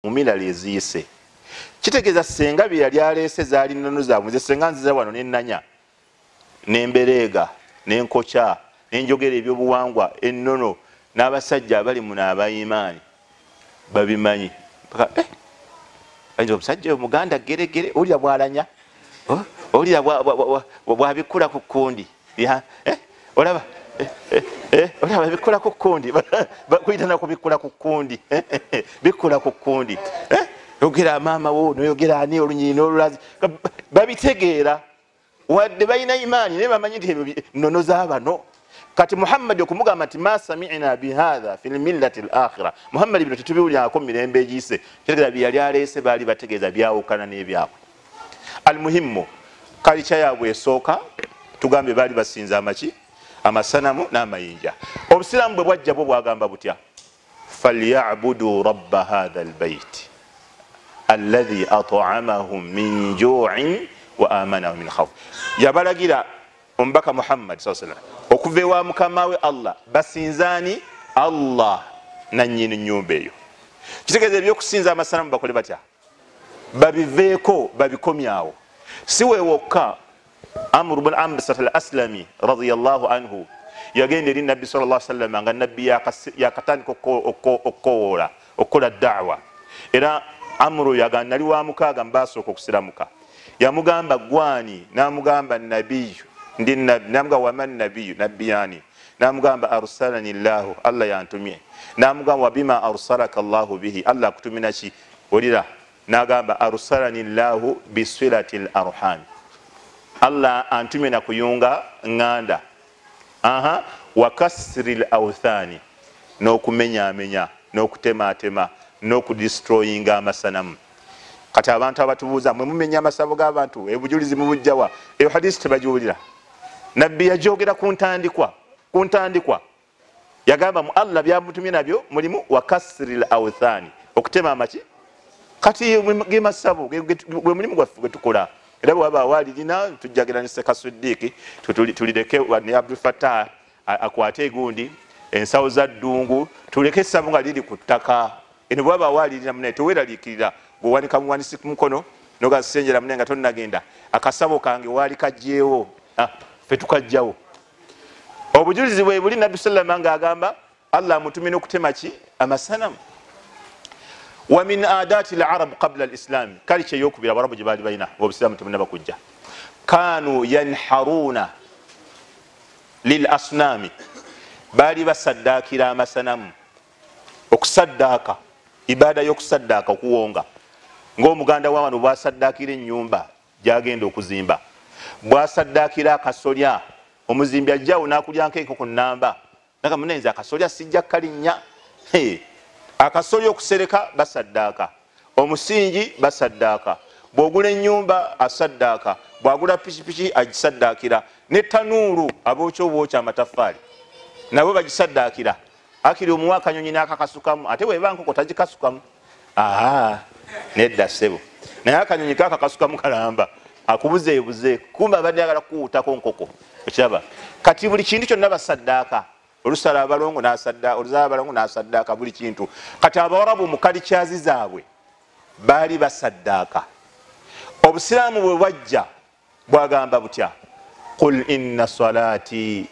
mumira leziyise kitegeeza senga bye yali aleese zaali nnono zaabwe nze senga nziza wano nennanya nembereega nenkokya nenjogera ebyobuwangwa ennono n'abasajja abali muno abayimaani babimanyi omusajja omuganda geregere olya bwalanya olya bwabikula ku kundi olaba olaba bikula ku kundi kuyitana kubikula ku kundi bikula ku kundi yogera maama wo noyogera ani olunyiri n'olulazi babitegeera wadde balina imaani naye bamanyi nti ebyo nnono z'abano kati muhammadi okumugamba nti ma sami'na bihatha fi lmillati alakhira muhammadi bino tetubiwulyako mirembe egiyise kitegeeza bye yali aleese baali bategeeza byawukana n'ebyabwe almuhimmu kalica yaabwe esooka tugambe baali basinza amaki amasanamu n'amayinja obusiraamu bwe bwajja bwo bwagamba butya falyabudu rabba hatha albayt alladhi at'amahum min ju'in wa amanahum min khawf yabalagira omubaka muhammad sallallahu alaihi wasallam okuva ewa mukama we allah basinzaani allah nannyini nyumba eyo kitegeeza ebyokusinza amasanamu bakole batya babiveeko babikomyawo si weewokka amru bun ambasat al aslami radiyallahu anhu yagenda eri nabbi sallallahu alaihi wasallam nga nabbi yakatandika okukowoola okukola da'wa era amru yagamba nali wa mukaaga mbasooka okusiramuka yamugamba gwani namugamba nabiyu ndi nabbi namugamba waman nabiyu nabbiyani namugamba arsalani llahu allah yantumye namugamba wabima arsalaka llahu bihi allah akutumina ki olira nagamba arsalani llahu bisilati l arhami allah antumye nakuyunga nganda wakasri l authani n'okumenyamenya n'okutematema n'okudistroyinga amasanamu kati abantu abatubuuza mwe mumenya amasabo g'abantu ebujulizi mubujjawa eyo hadisi tebagiwulira nabbi yajogera ku ntandikwa yagamba mu allah byamutumye nabyo mulimu wakasri l authani okutema amaki kati gemasabo gwe mulimu gwaffe gwe tukola era bwe waba awalirina tujjagiranise kasuddiiki tulireke ne abdul fatah akwate egundi ensawo za ddungu tuleke essabo nga liri ku ttaka eno bwe waba awalirina munaye teweeraliikirira bwewanika muwanisi ku mukono nogasenjera munaye nga tonnagenda akasabo kange waali kajjeewo fe tukajjawo obujulizi bwe buli nabbi sallama nga agamba allah amutumina okutema ki amasanamu wa min adati larab qabla alislam kali kyeyokubira abarabu gye baali balina obusiraamu temunaba kujja kanu yanharuna lil asnami baali basaddaakira amasanamu okusaddaaka ibada y'okusaddaaka okuwonga ng'omuganda wa wano bwasaddaakira ennyumba gyagenda okuzimba bwasaddaakira akasolya omuzimbi ajjawo n'akulyanko enkoko nnamba naga munenze akasolya sijja kalinnya akasolya okusereka basaddaaka omusingi basaddaaka bw'ogula ennyumba asaddaaka bw'agula pikipiki agisaddaakira ne tanuuru abookya obwokya amataffaali nabo bagisaddaakira akiri omuwa akanyonyi n'akakasukamu ate weba nkoko tagikasukamu nedda ssebo naye akanyonyi kakakasukamu kalamba akubuzeebuze kumba abadde agala kuwuutako nkoko ekiraba kati buli kintu kyonna basaddaaka olusala abalongo oluzala abalongo n'asaddaaka buli kintu kati abawarabu mu kalikyazi zaabwe baali basaddaaka obusiraamu bwe bwajja bwagamba butya qul inna salati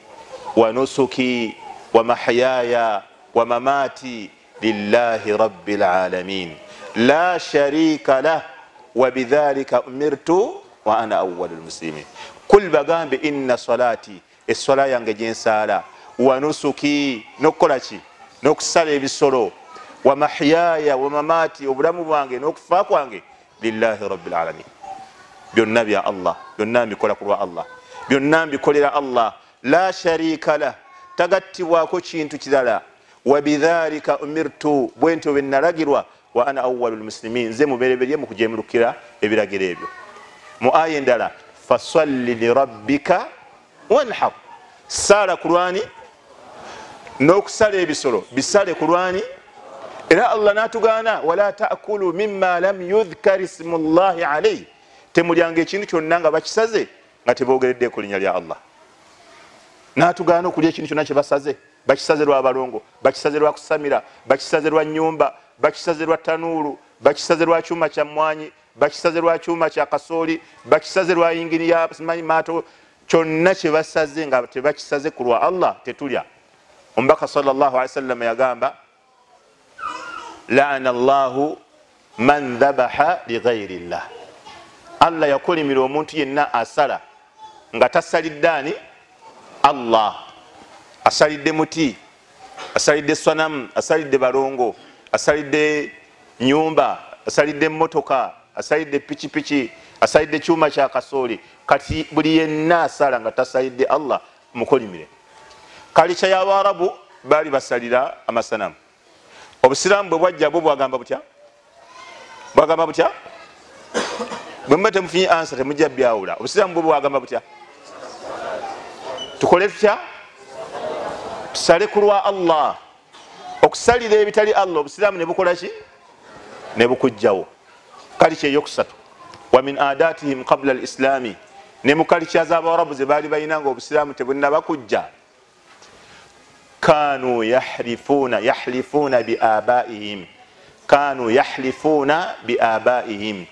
wa nusuki wa mahyaya wa mamati lillahi rabbil alamin la sharika lah wa bidhalika umirtu wa ana awwalul muslimin kul bagambe inna salati eswala yange gyensaala wa nusuki nokukola ki n'okusala ebisolo wa mahyaya wa mamati obulamu bwange n'okufa kwange lillahi rabbil alamin byonna bya allah byonna mbikola kulwa allah byonna mbikolera allah la sharika lah tagattibwako kintu kirala wa bidhalika umirtu bwentyo bwe nalagirwa wa ana awwalul muslimin nze mubereberye mu kujemulukira ebiragiro ebyo mu aya endala fasalli lirabbika wanhar sala kulwani n'okusala ebisolo bisale kulwani era allah n'atugaana wala taakulu mimma lam yudhkar ismullahi alayhi temulyanga ekintu kyonna nga bakisaze nga teboogeredde ku linnya lya allah n'atugaana okulya ekintu kyonna kye basaze bakisaze lwa balongo bakisaze lwa kusamira bakisaze lwa nyumba bakisaze lwa tanuuru, bakisaze lwa kyuma kya mmwanyi, bakisaze lwa kyuma kya kasooli, bakisaze lwa yingini ya simanyi maato, kyonna kye basaze nga tebakisaze ku lwa Allah tetulya. Omubaka sallallahu alaihi wasallam yagamba laana Allahu man dhabaha lighairi llah, Allah yakolimira omuntu yenna asala nga tasalidde ani Allah, asalidde muti, asalidde swanamu, asalidde balongo, asalidde nyumba, asalidde motoka, asalidde pikipiki, asalidde kyuma kya kasooli. Kati buli yenna asala nga tasalidde Allah mukolimire. Kalicha y'Abarabu bali basalira amasanamu. Obusiraamu bwe bwajja bwo bwagamba butya? Bwagamba butya? Bwe mmete mufunye ansa temujja byawula. Obusiraamu bwo bwagamba butya? Tukole tutya? Tusale ku lwa Allah. Okusalira ebitali Allah obusiraamu ne bukola ki? Ne bukujjawo. Kalicha eyokusatu. Wa min adatihim qabla al-islami, ne mu kalicha z'Abarabu ze baali bayinanga obusiraamu tebunnaba kujja. Kanu yahlifuna biabaihim, kanu yahlifuna biabaihim,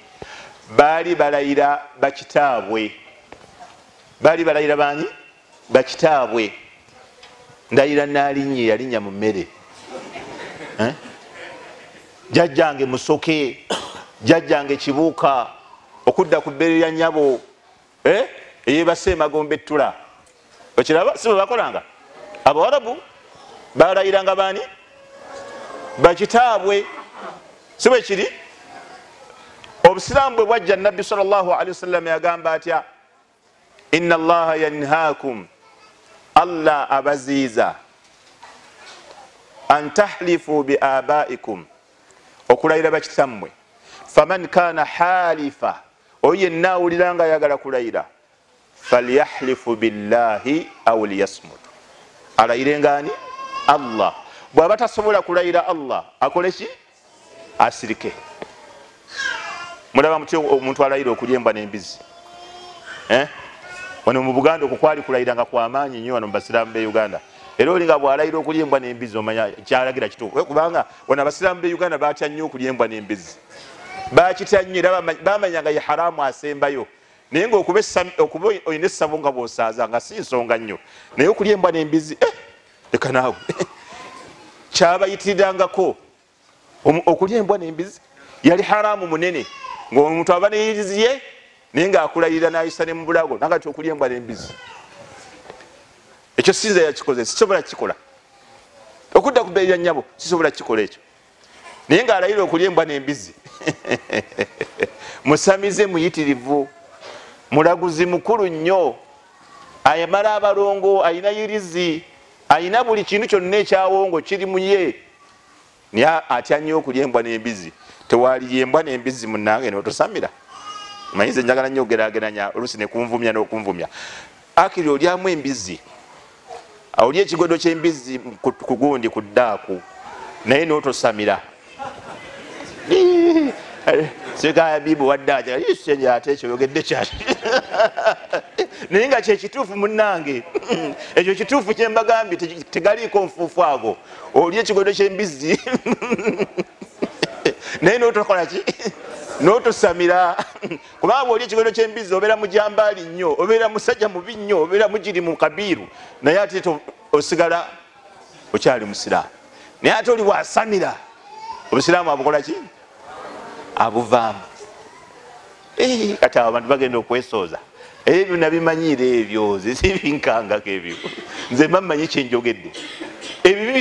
bali balayira bakitaabwe. Bali balayira bani? Bakitaabwe. Ndayira nalinnya yalinnya mu mmere, jajjange musoke, jajjange kibuuka, okudda ku bbeere lya nnyabo, eyebase emagombe ettula. Okiraba si bwe bakolanga? Abawarabu balayiranga bani? Bakitaabwe. Si bwe kiri? Obusiraamu bwe bwajja Nabbi sallallahu alaihi wasallam yagamba atya? Inna Allaha yanhaakum, Allah abaziiza, an tahlifu biabaikum, okulayira bakitammwe. Faman kana halifa, oyo yenna awulira nga ayagala kulayira, falyahlifu billahi aw liyasmut, alayire ngani? Allah. Bw'aba tasobola kulayira Allah akole ki? Asirike. Mulaba mutyo omuntu alayira okulya embwa n'embizi. Wano mu Buganda okwo kwali kulayiranga kw'amaanyi nnyo wano mu basiraamu b'e Uganda. Era oli nga bw'alayira okulya embwa n'embizi omanya kyalagira kituufu. Kubanga wano abasiraamu b'e Uganda baatya nnyo okulya embwa n'embizi. Baakitya nnyo era bamanyanga ye haraamu asembayo. Naye ng'okuba olina essabo nga bw'osaaza nga si nsonga nnyo. Naye okulya embwa n'embizi, leka naawe. Kyabayitirirangako okulya embwa n'embizi yali haraamu munene. Ng'omuntu aba n'eyirizi ye naye ng'akulayirira n'ayisa ne mu bulago nagati okulya embwa n'embizi. Ekyo sinza yakikoze, sisobola kikola. Okudda ku bbeere ya nnyabo sisobola kikola ekyo. Naye ng'alayira okulya embwa n'embizi. Musamize muyitirivu, mulaguzi mukulu nnyo, ayamala abalongo, ayina yirizi, ayina buli kintu kyonna ekyawongo kiri mu ye. Naye atya nnyo okulya embwa n'embizi. Tewali embwa n'embizi munnange n'otosamira. Manyize njagala nnyo ogeraageranya oluusi ne kunvumya n'okunvumya. Akiri olyamu embizi, oli ekigodo ky'embizi ku gundi ku ddaaku, naye n'otosamira. Sekaya bibu waddaja yishenye ate ekyo yogedde kyaki. Naye nga kyekituufu munnange. Ekyo kituufu kye mbagambye tegaliiko nfuufu ago. Oli ekigodo ky'embizi naye n'otokola ki? N'otosamira. Kubanga oli ekigodo ky'embizi obeera mujambaali nnyo, obeera musajja mubi nnyo, obeera mugiri mu kabiiru, naye ate osigala okyali musiraamu. Naye ate oli bw'asamira obusiraamu abukola ki? Abuvaamu. Kati abantu bagenda okwesooza. Ebyo nabimanyiira ebyo, zibinkangako ebyo. Nze mbamanyi kyenjogedde. Ebibi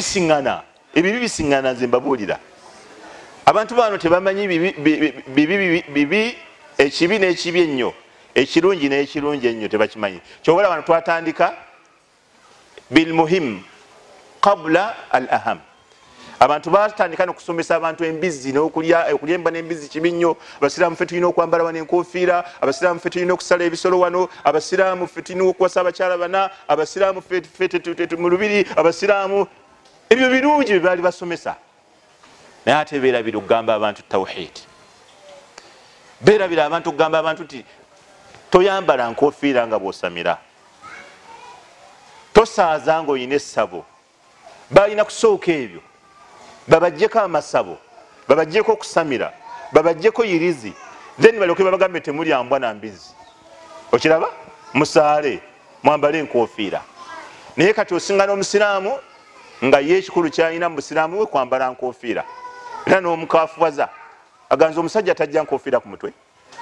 bisiŋŋana nze mbabuulira. Abantu bano tebamanyi bibi ekibi n'ekibi ennyo, ekirungi n'ekirungi ennyo tebakimanyi. Kyobala wano twatandika bilmuhim qabla al aham. Abantu batandika n'okusomesa abantu embizi n'okulya embwa n'embizi kibi nnyo. Abasiraamu ffe tulina okwambala wano enkofiira, abasiraamu ffe tulina okusala ebisolo wano, abasiraamu ffe tulina okuwasa abakyala bana, abasiraamu ffe mu lubiri, abasiraamu. Ebyo birungi bye baali basomesa. Naye ate beerabira okugamba abantu tawhidi. Beerabira abantu okugamba abantu nti toyambala nkofiira nga bw'osamira, tosaaza ng'olina essabo. Balina kusooka ebyo babajjeko amasabo babajjeko okusamira babajjeko yirizi then balyoke babagambe temuli ambwa na mbizi okiraba musaale mwambale enkofiira naye kati osinga n'omusiraamu nga ye ekikulu kyalina mu busiraamu we kwambala nkofiira era n'omukafuwaza aganza omusajja tajja nkofiira ku mutwe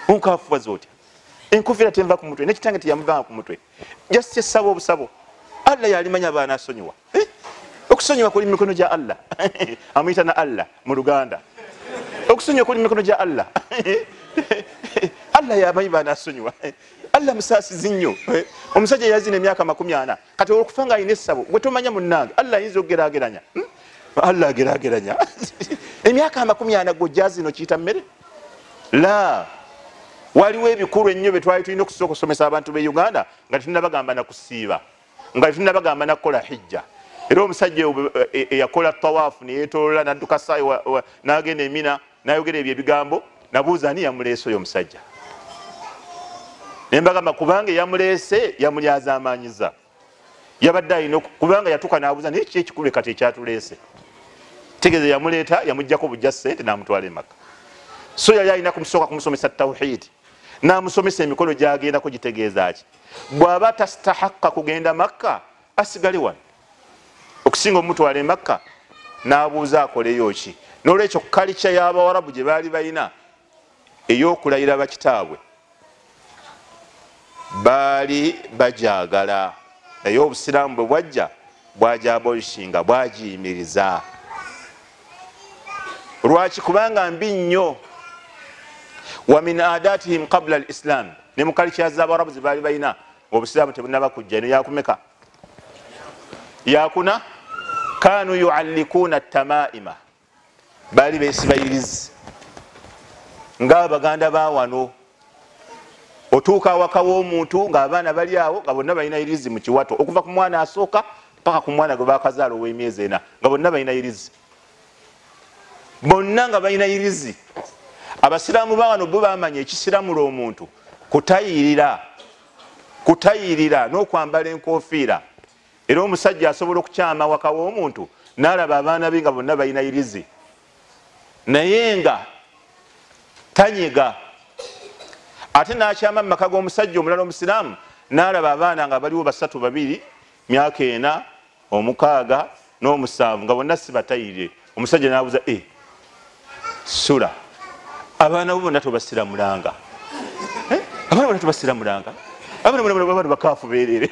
omukafuwaza otya enkofiira tenva ku mutwe nekitange teyamuvanga ku mutwe just esaba obusabo Allah yalimanya baana asonyiwa okusonyiwa kuli mikono gya Allah amuyita na Allah mu Luganda okusonyiwa kuli mikono gya Allah Allah yamanyi baana asonyiwa Allah musaasizi nnyo omusajja yazina emyaka 40 kati olukufanga ayina essabo gwe tomanya munnange Allah ayinza okugerageranya Allah agerageranya emyaka 40 gojjazino kiyita mmere la waliwo ebikulu ennyo betwali tulina okusooka okusomesa abantu be Uganda nga tunabagamba nakusiiba nga tunabagamba nakukola hijja era omusajja eyakola tawaafu neyetolola nadduka saayi n'agenda Emina n'ayogera ebyo ebigambo nabuuza ani yamuleese oyo omusajja nembagamba kubanga yamuleese yamulyaza amaanyiza yabadde alina kubanga yatuuka n'abuuza naye ki ekikulu kati ekyatuleese tegeeza yamuleeta yamuggyako bujja ssente n'amutwala emaka so yali alina kumusooka kumusomesa tawhidi n'amusomesa emikono gy'agendako gitegeeza ki bw'aba tastahaqqa kugenda Makka asigale wano okusinga omutwala e Makka n'abuuza akoleyo ki n'olwekyo kalica y'Abawarabu gye baali balina ey'okulayira bakitaabwe baali bajagala naye obusiraamu bwe bwajja bwajabolishinga bwagiyimiriza lwaki kubanga mbi nnyo wa min adatihim qabla al-islam ne mukalicha z'Abarabu zibaali balina obusiraamu tebunaba kujja eno yakumeka yakuna kanu yuallikuna tamaima baali beesibayirizi ng'Abaganda ba wano otuuka awaka w'omuntu ng'abaana bali awo nga bonna balina irizi mu kiwato okuva ku mwana asooka paka ku mwana gwe bakazaala ow'emyezi 4 nga bonna balina irizi bonna nga balina irizi abasiraamu ba wano bo bamanya ekisiramula omuntu kutayirira n'okwambala enkofiira era omusajja asobola okukyama waka w'omuntu n'alaba abaana be nga bonna balina irizi naye nga tanyega ate n'akyama mu maka g'omusajja omulala omusiraamu n'alaba abaana nga baliwo 3 2 myaka 4 6 n'omusanvu nga bonna si batayire omusajja n'abuuza sula abaana bo bonna tobasiramulanga abaana bonna tobasiramulanga abaana bonna bakaafu beerere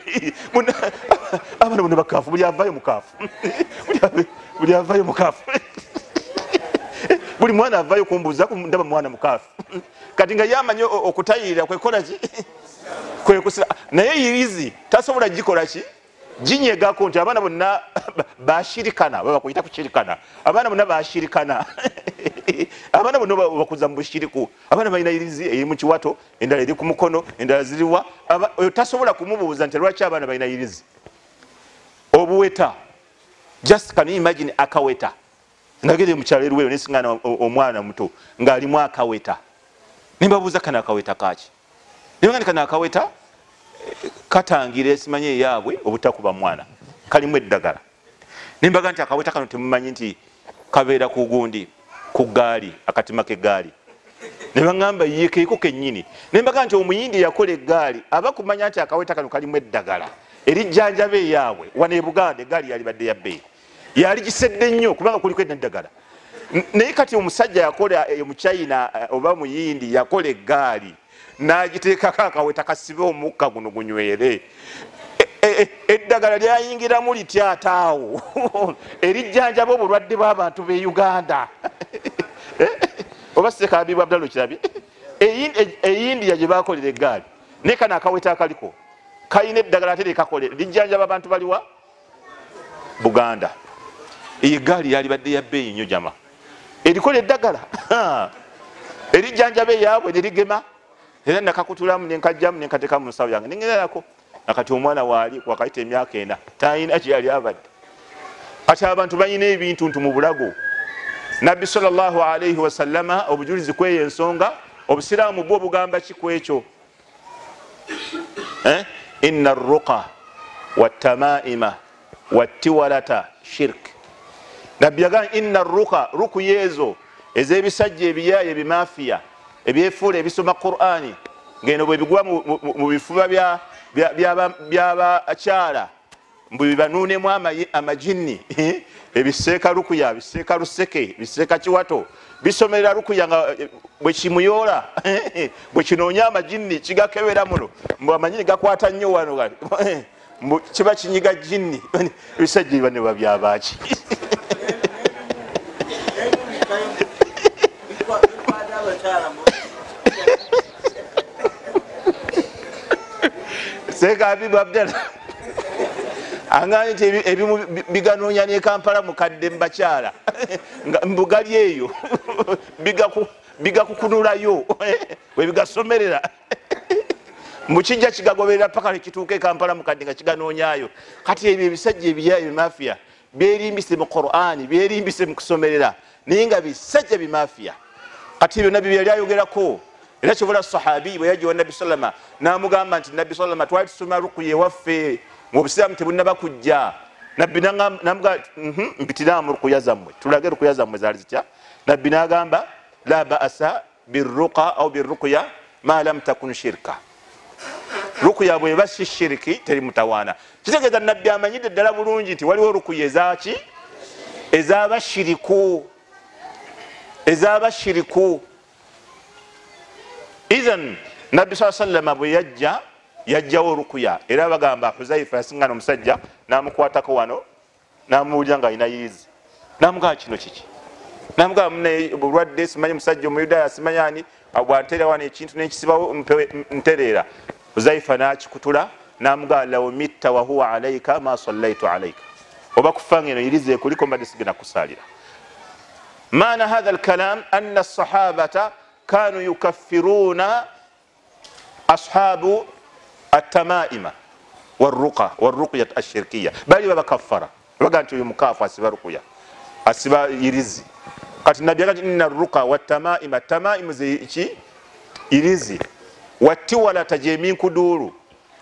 abaana bonna bakaafu buli avaayo mukaafu buli avaayo mukaafu buli mwana avaayo kumbuuza ndaba mwana mukaafu kati nga yamanye okutayirira kwekola ki kwekusira naye irizi tasobola gikola ki ginyegako nti abaana bonna bashirikana babakuyita kushirikana abaana bonna bashirikana abaana bonna bakuza mu bushiriku abaana balina irizi eri mu kiwato endala eri ku mukono endala ziriwa tasobola kumubuuza nti lwaki abaana balina irizi obuweta just can you imagine akaweta nagere mu kyalo eruweyo nesingana omwana muto ng'alimu akaweta nimbabuuza kana akaweta kaki nimba kana akaweta katangira esimanye yaabwe obutakuba mwana kalimu eddagala nimbaga nti akaweta kano temumanyi nti kabeera ku gundi ku gaali akatima k'eggaali ne baŋŋamba ye keeko kennyini nimbaga nti omuyindi yakola eggaali aba kumanya nti akaweta kano kalimu eddagala erijjanjaba eyaabwe wano e Buganda eggaali yalibadde ya bbeeyi yali gisedde nnyo kubanga kuliko eddagala naye kati omusajja yakola mu China oba muyindi yakola eggaali n'agiteekako akaweta kasibe omukka guno gunywere eddagala lyayingiramu lityataawo erijjanjaba obulwadde bw'abantu b'e Uganda oba Sekabibu Abdallah kirabye eyindiya gye bakolera eggaali naye kano akaweta akaliko kalina eddagala ate likakole lijjanjaba abantu baliwa Buganda eggaali yalibadde ya bbeeyi nnyo jama erikola eddagala erijjanjaba eyaabwe nerigema era nakakutulamu nenkajjamu nenkateekamu mu nsawo yange nengerako nakati omwana waali wakayita emyaka 4 talina kyeyali abadde kati abantu balina ebintu nti mu bulago nabbi sallallahu alaihi wasallama obujulizi kweyo ensonga obusiraamu bwo bugamba ki kwekyo inna arruqa wattamaima wattiwalata shirk nabbi yagamba inna arruqa ruku yezo ez'ebisajja ebiyaaye ebimafiya ebyefuula ebisoma Qur'ani ngeno bwe bigwa mu bifuba by'abakyala mbu bibanuunemu amajinni ebiseeka rukuya biseeka luseke biseeka kiwato bisomerera rukuya nga bwe kimuyoola bwe kinoonya amajinni kigakebera muno mbu amanyini gakwata nnyo wano mbu kiba kinyiga jinni ebisajja biba ne babyabaaki seeka Habibu Abdallah anganye nti ebimu biganoonya ne Kampala mukadde mubakyala mbugali eyo bigakukunulayo webigasomerera mukijja kigagoberera paka lekituuka Kampala mukadde nga kiganoonyayo kati ebyo ebisajja ebiyaayo bimafiya byerimbise mu Qur'ani byerimbise mu kusomerera naye nga bisajja bimafiya kati ebyo nabbi byali ayogerako era kyobola sahabi bwe yajja wa Nabbi sallama n'amugamba nti Nabbi sallama twali tusoma rukuya ewaffe mu busiraamu tebunnaba kujja nabbi namuga mpitiramu rukuya zammwe tulage rukuya zammwe zaali zitya nabbi n'agamba la ba'asa birruqa au birrukuya ma lam takun shirka rukuya bweba si shiriki teri mutawaana kitegeeza nabbi amanyidde ddala bulungi nti waliwo rukuya ezaki ez'abashiriku idhan nabbi saa sallama bwe yajjawo rukuya era bagamba Huzaifa yasingana omusajja n'amukwatako wano n'amuwulira nga alina yiizi n'amugamba kino kiki n'amugamba bulwadde simanyi musajja omuyudaaya simanyani bwanteera wano ekintu n'ekisibawo ntereera Huzaifa n'akikutula n'amugamba law mitta wa huwa alayka ma sallaitu alayka oba kufa ngeno yirize kuliko mbadde sigenda kusalira maana hadha alkalam anna as-sahabata kanu yukaffiruna ashabu التمائم والرقية الشركية bali babakaffara baga nti uyu mukafu asiba rukuya asiba irizi kati nabbi agati inna ruqa watamaima tamaimu zeki irizi watiwala tajemi nkuduru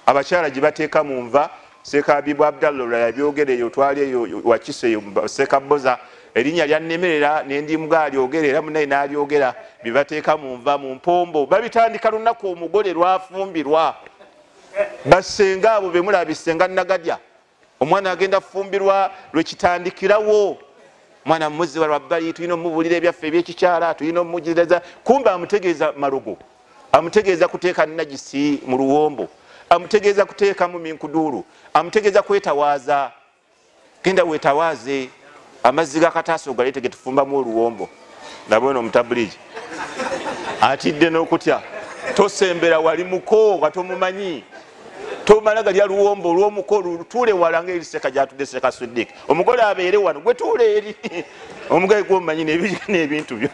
abakyala gibateeka mu nva Seeka Habibu Abdallah yabyogereyo twali wakiseyo Seeka Boza erinnya lyannemerera nendi mugaali ogerera munaye n'alyogera bibateeka mu nva mu mpombo babitandika lunaku omugole lwafumbirwa basenga abo bemula bisenga nagadya omwana agenda fumbirwa lwekitandikirawo mwana muzi wa rabbali tuyino mubulira ebyaffe ebyekikyala tuyino mujireza kumba amutegeeza marugo amutegeeza kuteeka najisi mu luwombo amutegeeza kuteeka mu minkuduru amutegeeza kwetawaaza genda wetawaaze amazzi gakataaso galeetege tufumbamu oluwombo nabweno omutabuligi atidde n'okutya tosembera wali muko nga tomumanyi tomala galya luwombo olw'omuko lutuule wala ng'eriseka gyatudde Seeka Siddiq omugole abeere wano gwe tuule eri omugole gw'omumanyi n'ebintu byo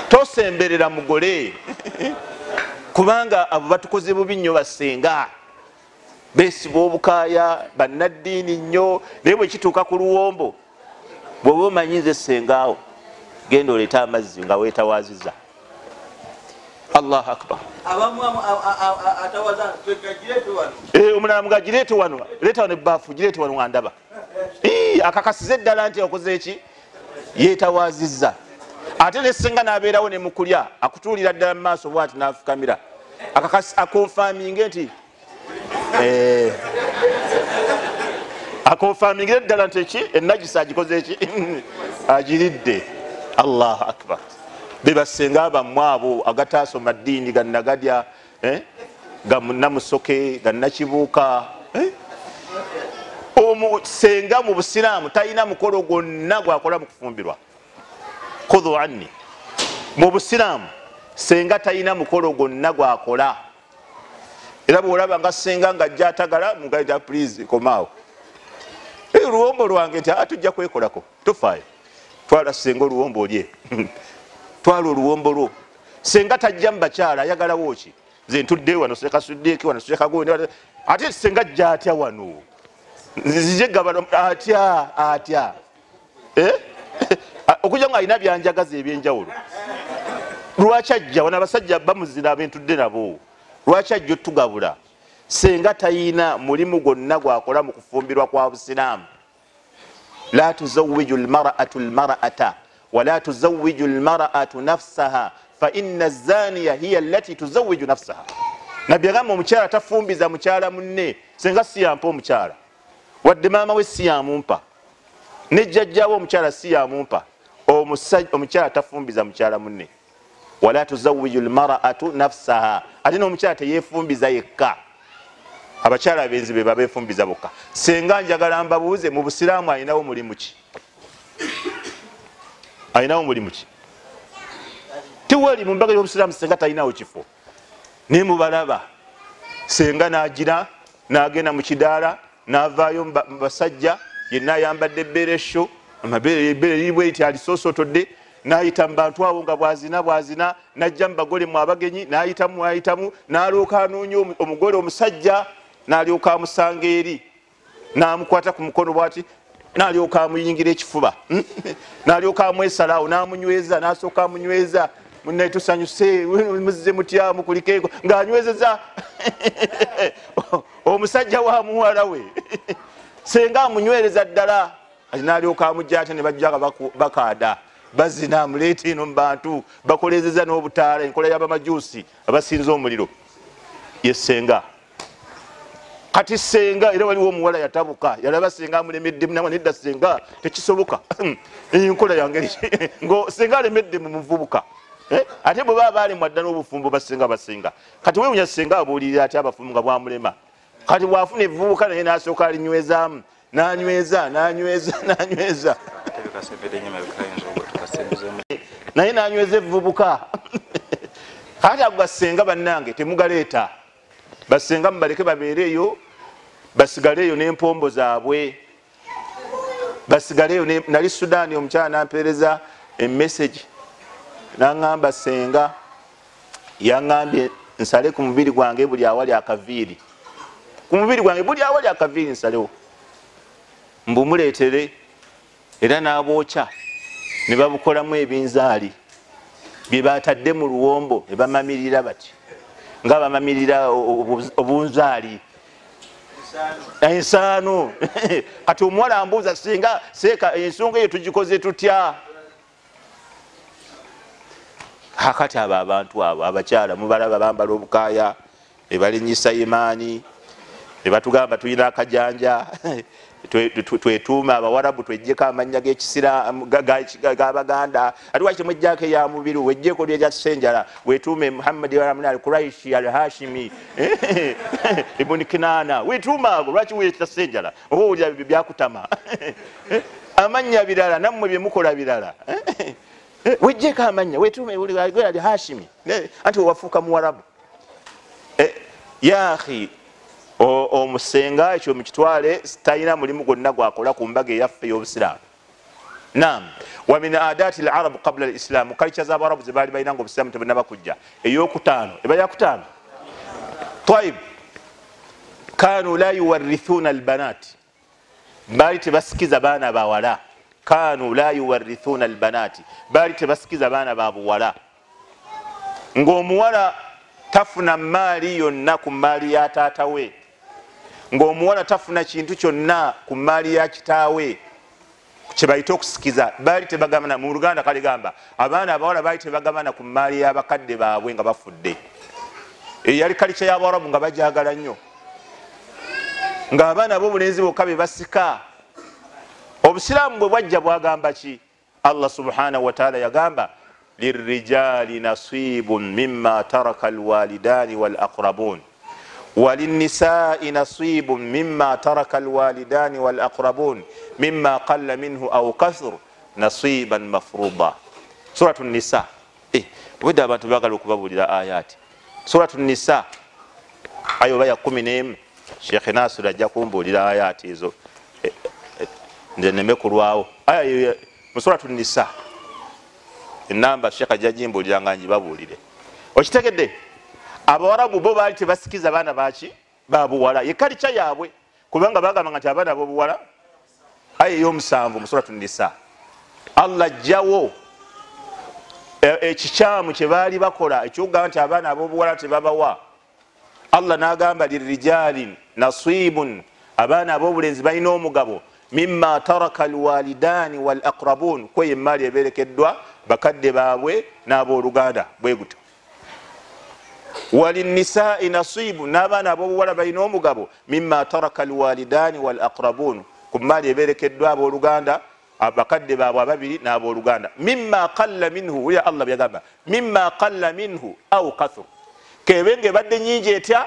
tosemberera mugole kubanga abo batukoze bubi nnyo basenga beesiba obukaaya bannaddiini nnyo naye bwe kituuka ku luwombo bw'oba omanyi nze sengaawo genda oleeta amazzi nga weetawaaziza Allahu akbar omulala muga gireete wano leeta wano ebbaafu gireete wano nga ndaba akakasiza eddala nti okoze eki yeetawaazizza ate nesenga n'abeerawo ne mukulya akutuulira ddala mu maaso bwati n'afukamira akonfaminge nti akonfamingire ddala nti eki enagisa agikoze eki agiridde. Allahu akbar. bebasenga abammwe abo agataasoma ddiini gannagadya gamunnamusoke gannakibuuka omusenga mu busiraamu talina mukolo gwonna gwakola mu kufumbirwa. khudhu anni, mu busiraamu senga talina mukolo gwonna gwakola. era bwolaba nga senga nga ajja atagala mugaita please komaawo luwombo lwange nti tujja kwekolako tofaayo twala senga oluwombo olye twala oluwombo lwo. senga tajja mubakyala ayagalawo ki nze ntudde wano Seeka Siddiq wano Seeka Gondi ate senga ajja atya wano nzije gabano atya okujja nga alina byanjagaza ebyenjawulo. lwaki ajja wano abasajja bamuzina abentudde nabo lwaki ajja otugabula? senga tayina mulimu gwonna gwakola mu kufumbirwa kwa busiraamu. la tuzawwiju almar'atu almar'ata wala tuzawwiju almar'atu nafsaha fa inna az-zaniya hiya allati tuzawwiju nafsaha. Nabbi agamba omukyala tafumbiza mukyala munne senga siyampa omukyala wadde maama we siyamumpa ne jjajjaawe omukyala siyamumpa omukyala tafumbiza mukyala munne. Wala tuzawwiju almar'atu nafsaha, ate n'omukyala teyeefumbiza yekka. Abakyala abenzi be babeefumbiza bokka. Senga njagala mbabuuze, mu Busiraamu alinawo mulimu ki? Alinawo mulimu ki? Tiwali mu mbaga y'Obusiraamu senga talinawo kifo. Ne mubalaba senga n'agira n'agenda mu kidaala n'avaayo mu basajja yenna ayambadde ebbeeresho amabeere libwe liti alisoosotodde n'ayita mu bantu abo nga bwazina n'ajja mu bagole mu abagenyi n'ayitamu n'alyoka anoonya omugole omusajja n'alyoka amusanga eri n'amukwata ku mukono bwati n'alyoka amuyingira ekifuba n'alyoka amwesalaawo n'amunyweza n'asooka amunyweza munne tusanyuse muzze mutya mukuliko ng'anywezeza omusajja wa muwala we senga amunywereza ddala n'alyoka amujja ate ne bajjaga bakaada bazina amuleeta eno mu bantu bakolezeza n'obutaala enkola y'abamajuusi abasinza omuliro ye senga. Kati senga era waliwo omuwala yatabuka yalaba senga amulemeddemu namwe nedda senga tekisoboka enkola yange ngo senga alemedde mu muvubuka ate bwe baba balemwa ddala obufumbo basenga. Kati wewunya senga abuulirira ati abafumbo nga bwamulema. Kati bwafuna evubuka naye n'asooka alinywezaamu n'anyweza naye n'anyweza evubuka. Kati ago gasenga bannange temugaleeta. Basenga mubaleke babeereeyo basigaleeyo n'empombo zaabwe basigaleeyo. Nali Sudaani omukyala n'ampeereza emessage n'aŋŋamba senga yaŋŋambye nsale ku mubiri gwange buli awali akaviiri, ku mubiri gwange buli awali akaviiri nsalewo mbumuleetere era n'abwokya ne babukolamu ebinzaali bye batadde mu luwombo ne bamamirira bati nga bamamirira obunzaali ensaano. Kati omuwala ambuuza singa seeka ensonga eyo tugikoze tutya? Kati abo abantu abo abakyala mubalaba bambala obukaaya ne balinyisa imaani ne batugamba tulina akajanja twetuuma Abawarabu twejjeko amannya g'Abaganda ati waki temwejjako eya mubiri wejjeko lyerya Ssenjala wetuume Muhammad waramuna al-Quraishi al-Hashimi ibn Kinana wetuuma ago lwaki weyita Ssenjala oba owulira byakutama amannya birala nammwe bye mukola birala wejjeko amannya wetuume al-Hashimi anti wafuuka Muwarabu. Ya akhi omusenga ekyo mukitwale talina mulimu gwonna gwakola ku mbaga eyaffe y'Obusiraamu. Naam, wa min adati al-arab qabla al-islam, kalicha z'Abarabu ze baali balina nga Obusiraamu tebunaba kujja. Eyokutaano eba yakutaano طيب kanu la yuwarithuna al-banat, baali tebasikiza baana bawala. Kanu la yuwarithuna al-banat, baali tebasikiza baana babuwala. Ng'omuwala tafuna maali yonna ku maali ya taata we, ng'omuwala tafuna kintu kyonna ku maali ya kitaawe kye bayita okusikiza. Baali tebagabana, mu Luganda kale gamba abaana abawala baali tebagabana ku maali y'abakadde baabwe nga bafudde. Yali kalica y'Abarabu nga bajagala nnyo, ng'abaana ab'obulenzi bokka be basika. Obusiraamu bwe bwajja bwagamba ki? Allah subhanahu wa ta'ala yagamba lirrijali nasibun mimma taraka alwalidani wal aqrabun وللنساء نصيب مما ترك الوالدان والأقربون مما قل منه أو كثر نصيبا مفروضا. سورة النساء وبدا abantu bagala okubabulira ayati سورة النساء ayo baya 10 Sheikh Nasir ajja kumbulira ayati ezo ndeneme kulwawo ayo mu سورة النساء enamba Sheikh ajja jimbulira nga njibabulire. Okitegedde Abawarabu bo baali tebasikiza baana baki babuwala, ye kalica yaabwe, kubanga bagamba nti abaana bobuwala ayo y'omusanvu mu Suratu Nisa. Allah ajjawo ekikyamu kye baali bakola ekyokugamba nti abaana abobuwala tebabawa. Allah n'agamba lirrijali nasibun, abaana ab'obulenzi balina omugabo mimma taraka alwalidani walaqrabun kweye emmaali eberekeddwa bakadde baabwe n'abooluganda bwe gutyo. Walinnisai nasibu n'abaana ab'obuwala balina omugabo mimma taraka alwalidani walaqrabun ku maali eberekeddwa abooluganda bakadde baabwe ababiri n'abooluganda. Mimma qalla minhu ya Allah byagamba mimma qalla minhu au kathur kebenge badde nyingi etya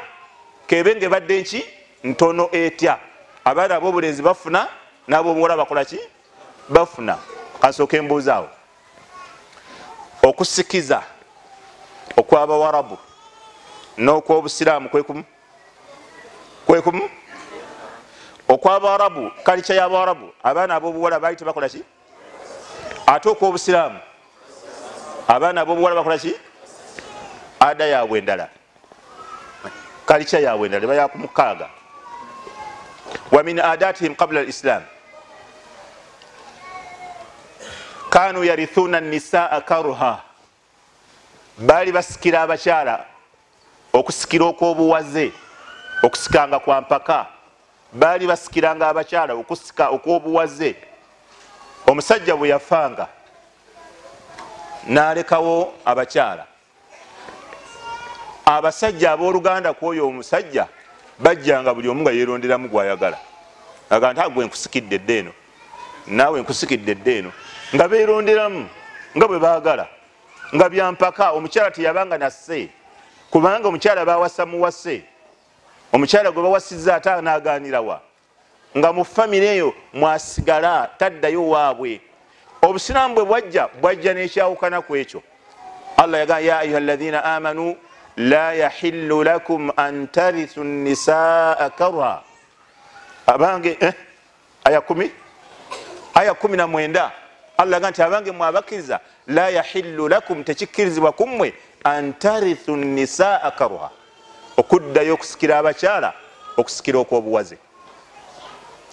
kebenge badde nki ntono etya. Abaana ab'obulenzi bafuna n'ab'obuwala bakola ki bafuna. Kansooka embuuzaawo okusikiza okw'Abawarabu n'okw'Obusiraamu kwekumu okw'Abawarabu kalica y'Abawarabu abaana ab'obuwala baali tebakola ki ate okw'Obusiraamu abaana ab'obuwala bakola ki ada yaabwe endala kalica yaabwe endala eba yakumukaaga. Wa min adatihim qabla al-islam kanu yarithuna nisaa karuha baali basikira abakyala okusikira okw'obuwaze okusikanga kwa mpaka baali basikiranga abakyala okusika okw'obuwaze. Omusajja bwe yafanga n'alekawo abakyala abasajja abooluganda kwoyo omusajja bajjanga buli omu nga yeeronderamu gwayagala aga nti gwe nkusikidde dde eno naawe nkusikidde dde eno nga beeronderamu nga bwe baagala nga byampaka. Omukyala teyabanga nasse kubanga omukyala bawasa muwase omukyala gwe bawasizza ate anaaganirawa nga mu famire eyo mwasigala taddayo waabwe. Obusiraamu bwe bwajja n'ekyawukana ku ekyo. Allah yaga ya ayuha alladhina amanu la yahillu lakum an tarithu nisaa karha abange aya 19 Allah yaga nti abange mwabakiriza la yahillu lakum tekikkirizibwa kummwe an tarithu nisaa karha okuddayo okusikira abakyala okusikira okw'obuwaze.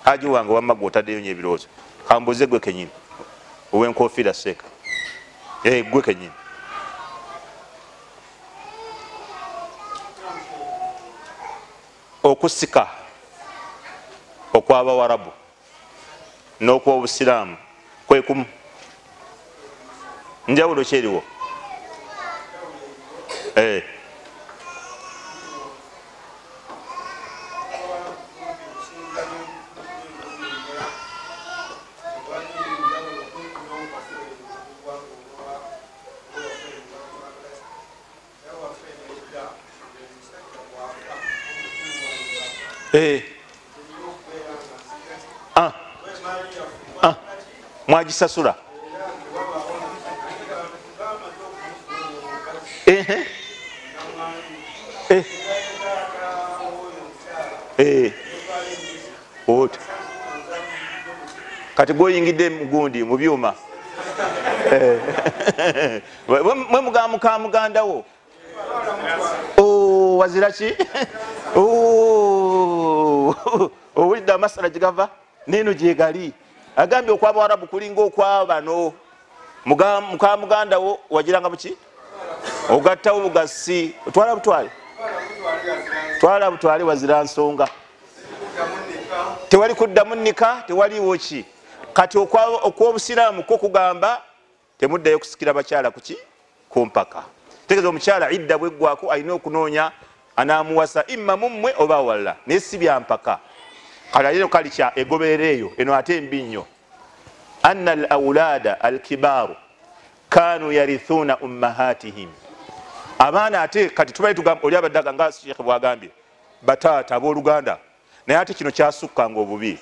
Haji wange wamma gw'otaddeyo nyo ebirowoozo kambuuze gwe kenyini ow'enkofiira seeka gwe kenyini okusika okw'Abawarabu n'okw'Obusiraamu kwekumu njawulo kyeriwo mwagisasula kati gwoyingidde mugundi mu byuma mwe mugamuka mugandawo wazira ki owulidde amasala gigava neno gyegali agambye okw'Abawarabu kulinga okw'abano muka mugandawo wagiranga muki ogattawo bugasi twala butwale twala butwale wazira nsonga tewali kuddamu nnika tewaliwo ki. Kati okw'Obusiraamu ko kugamba temuddayo kusikira bakyala kuki kumpaka. Tegeeza omukyala idda bweggwako alina okunoonya anaamuwasa imma mummwe oba walla naye si byampaka. Kale eno kali kya egoberera eyo eno ate embi nnyo. Anna al awlaada al kibaaru kanu yarithuna ummahatihim. Abaana ate kati tubali tugamba oli abaddaga nga Sheikh bwagambye bataata abooluganda naye ate kino kyasukkanga obubi.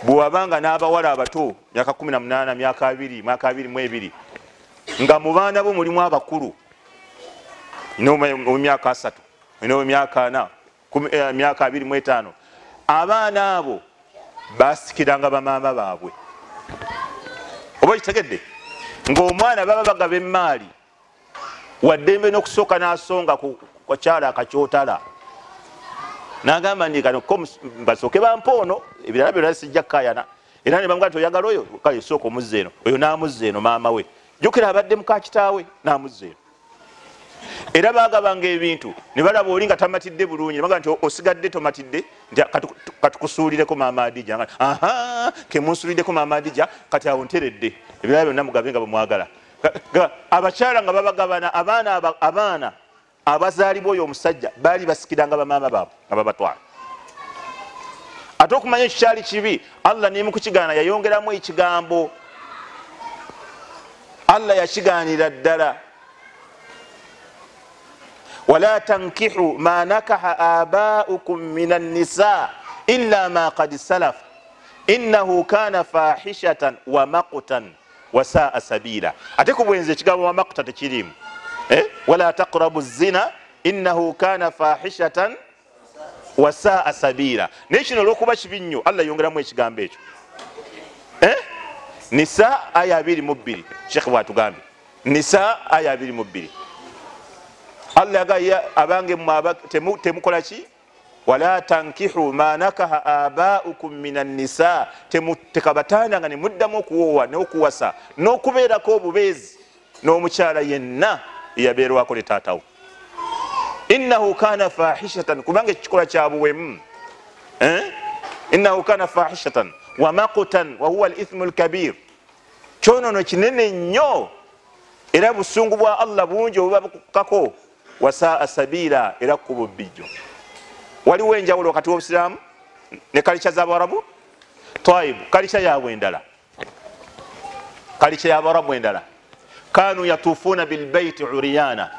Bw'abanga n'abawala abato myaka 18 myaka 22 nga mu baana bo mulimu abakulu myaka 3 myaka 4 myaka 25 abaana abo basikiranga bamaama baabwe. Oba kitegedde ng'omwana baba bagaba emmaali waddembe n'okusooka n'asonga ku kyala akakyotala n'agamba ndi kano ko basooke bampoono ebirala byonna sijja kukayana era ne bamugamba toyagala oyo kale sooka omuzza eno oyo n'amuzza eno maama we jjukira abadde muka kitaawe n'amuzza eno. era bagabanga ebintu ne balaba oli nga tamatidde bulungi ne baga nti osigadde tomatidde nti katukusuulireko maama Adija kemunsuuliddeko maama Adija kati awo nteredde ebirala byonna mugabe nga bwemwagala. Abakyala nga babagabana abaana abazaalibwa oyo omusajja baali basikiranga bamaama baabwe nga babatwala. Ate okumanya ekyo kyali kibi, Allah nemu kukigaana yayongeramu ekigambo. Allah yakigaanira ddala, wala tankihu ma nakaha abaukum min an-nisa illa ma qad salaf innahu kana fahishatan wa maqtan wa saa sabila. Ate ku bwenzi ekigambo wa maqta tekirimu. Wala taqrabu zina innahu kana fahishatan wa saa sabila. Nekino olwokuba kibi nnyo Allah yongeramu ekigambo ekyo. Nisa aya 22 Sheikh bwatugambye. Nisa aya 22 Allah yagaya abange temukola ki? Wala tankihu ma nakaha abaukum minan nisa, tekabatandanga ne muddamu okuwowa n'okuwasa n'okubeerako obubeezi n'omukyala yenna eyabeerwako ne taatawo. Innahu kana fahishatan, kubanga ekikola kya buwemu. Innahu kana fahishatan wa maqtan wa huwa al-ithmu al-kabir. Kyonono kinene nnyo era busungu bwa Allah bungi obubakako. Wasaa sabila, era kubo bijjo. Waliwo enjawulo wakati w'Obusiraamu ne kalicha z'Abarabu. Taib, kalicha yaabwe endala. Kalicha y'Abarabu endala. Kanu yatufuna bil bayti uriyana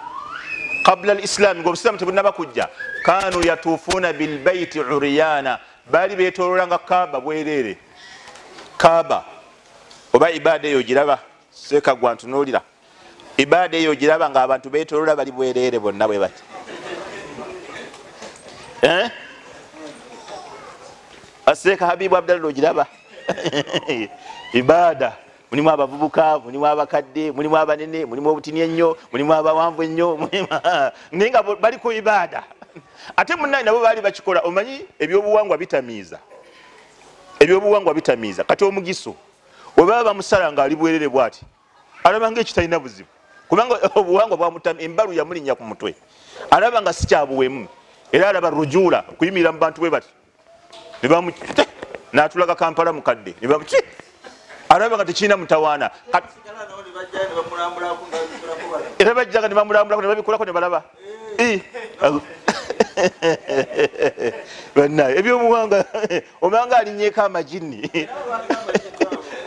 qabla al-islam, ng'Obusiraamu tebunnaba kujja. Kanu yatufuna bil bayti uriyana, bali beetoololanga Kaaba bwereere. Kaaba oba ibada eyo giraba seeka gwa ntunuulira. Ibada eyo giraba nga abantu beetooloola bali bwereere bonna bwe bati. Aseeka Habibu Abdallah ogiraba. Ibada mulimu abavubuka, mulimu abakadde, mulimu abanene, mulimu obutini ennyo, mulimu abawanvu ennyo, naye nga bali ku ibada. Ate munnaye nabo baali bakikola. Omanyi ebyobuwangwa bitamiiza. Ebyobuwangwa bitamiiza. Kati omugiso bwe baba bamusala nga ali bwerere bw'ati alaba ng'ekitalina buzibu, kubanga obuwangwa bwamutama embalu yamulinnya ku mutwe. Alaba nga si kyabuwemu era alaba rujula kuyimirira mu bantu bwe bati n'atulaga Kampala mukadde alaba nga tekirina mutawaana era bajjaga ne bamulambulako ne babikolako ne balaba. Bannaye ebyobuwangwa obanga alinnyeko amajini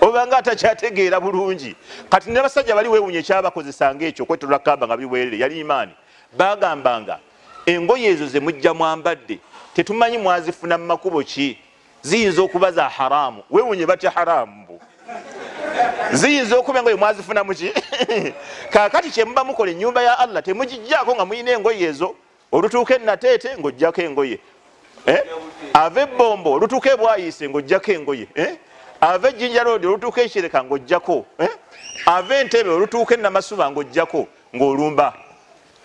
obanga atakyategeera bulungi. Kati ne basajja bali weewunya ekyabakozesanga ekyo okwetolera Kaaba nga biweerere, yali imaani. Bagambanga engoye ezo ze mujja mwambadde tetumanyi mwazifuna mu makubo ki, ziyinza okuba za haramu. Weewunye batya haramu, ziyinza okuba engoye mwazifuna muki. Kaakati kye muba mukola ennyumba ya Allah temugijjaako nga muyina engoye ezo. Olutuuka enateete ng'ojjako engoye, ave ebbombo olutuuka ebwayiise ng'ojjako engoye, ave ejjinja roodi olutuuka ekireka ng'ojjako, ave entebe olutuuka enamasuba ng'ojjako, ng'olumba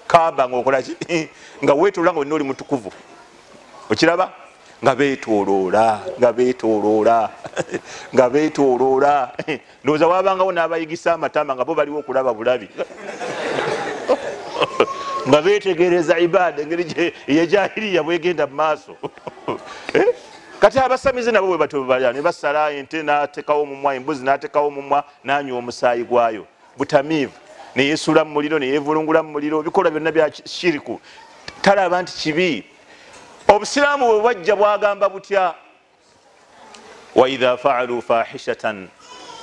Kaaba ng'okola ki nga weetooloola nga wenna oli mutukuvu. Okiraba nga beetooloola nga beetooloola nga beetooloola. Ndowooza waabangawo n'abayigisa amatama nga bo baliwo okulaba bulabi nga beetegereza ibada engeri ey'ejahiliya bwegenda mu maaso. Kati abasamize nabo bwe batyo balya ne basala ente n'atekawo omumwa, embuzi n'atekawo omumwa n'anywa omusaayi gwayo. Butamiivu ne yeesula mu muliro ne yeevulungula mu muliro, bikolwa byonna bya shiriku. Talaba nti kibi. Obusiraamu bwe bwajja bwagamba butya? Wa idha fa'alu fahishatan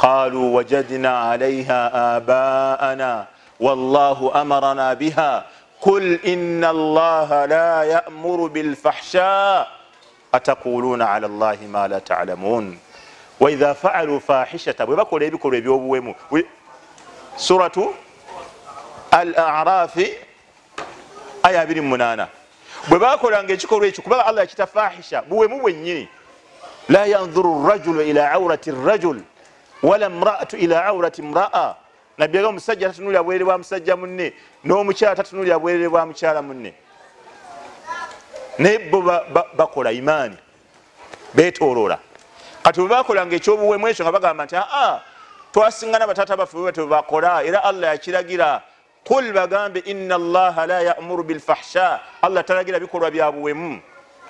qalu wajadna 'alayha abaana wallahu amarana biha قل إن الله لا يأمر بالفحشاء أتقولون على الله ما لا تعلمون. وإذا فعلوا فاحشة بقول يبكوا يبيوبوا سورة الأعراف آية 28 بقول أنجي يشكروا يشكروا الله يشتا فاحشة بومو ويني لا ينظر الرجل إلى عورة الرجل ولا امرأة إلى عورة امرأة. Nabbi omusajja tatunulira bwerere bwa musajja munne n'omukyala tatunulira bwerere bwa mukyala munne. Naye bo bakola imaani beetooloola. Kati bwe bakolanga ekyobuwemu ekyo nga bagamba nti twasingana bataata baffe bwe bakola era Allah yakiragira qul bagambe inna allaha la ya'muru bilfahsha allah talagira bikolwa byabuwemu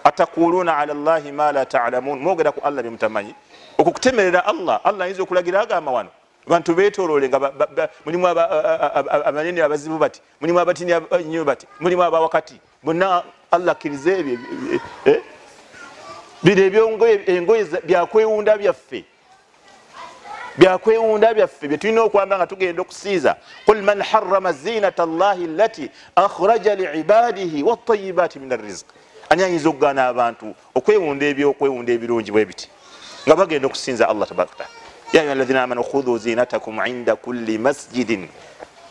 atakuluna ala allahi ma la ta'lamun mwogera ku allah bimutamanyi okukutemerera allah ayinza okulagira agamba wano bantu betolole nga mulimu abanene abazibu bati mulimu abatini nnyo bati mulimu abawakati bonna allah akkiriza ebyo bire engoye byakwewunda byaffe byetulina okwamba nga tugenda okusiiza qul man harrama zinata allahi allati akhraja liibadihi wattayibati min arrizq ani ayinza okugaana abantu okwewunda ebirungi bwe biti nga bagenda okusinza allah tabaraka ya ayuha alladhina amanu khudhu zinatakum inda kulli masjidin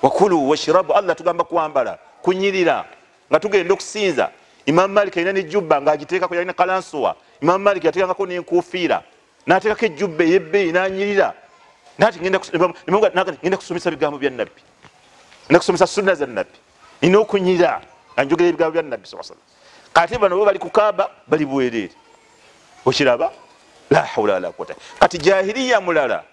wakulu washrabu allah tugamba kwambala kunyirira nga tugenda okusinza imam malik alina nejjubba ngaagiteekako yalina kalansuwa imam malik yateekangako nenkufiira nateekako ejjubba eyebbeeyi nanyirira nati ngenda kusomesa bigambo bya nabbi ngenda kusomesa sunna za nabbi nina okunyirira nga njogera ebigambo bya nabbi saa sallam kati bano bo bali kukaaba bali bwereere okiraba la hawla wala quwwata kati jahiliya mulala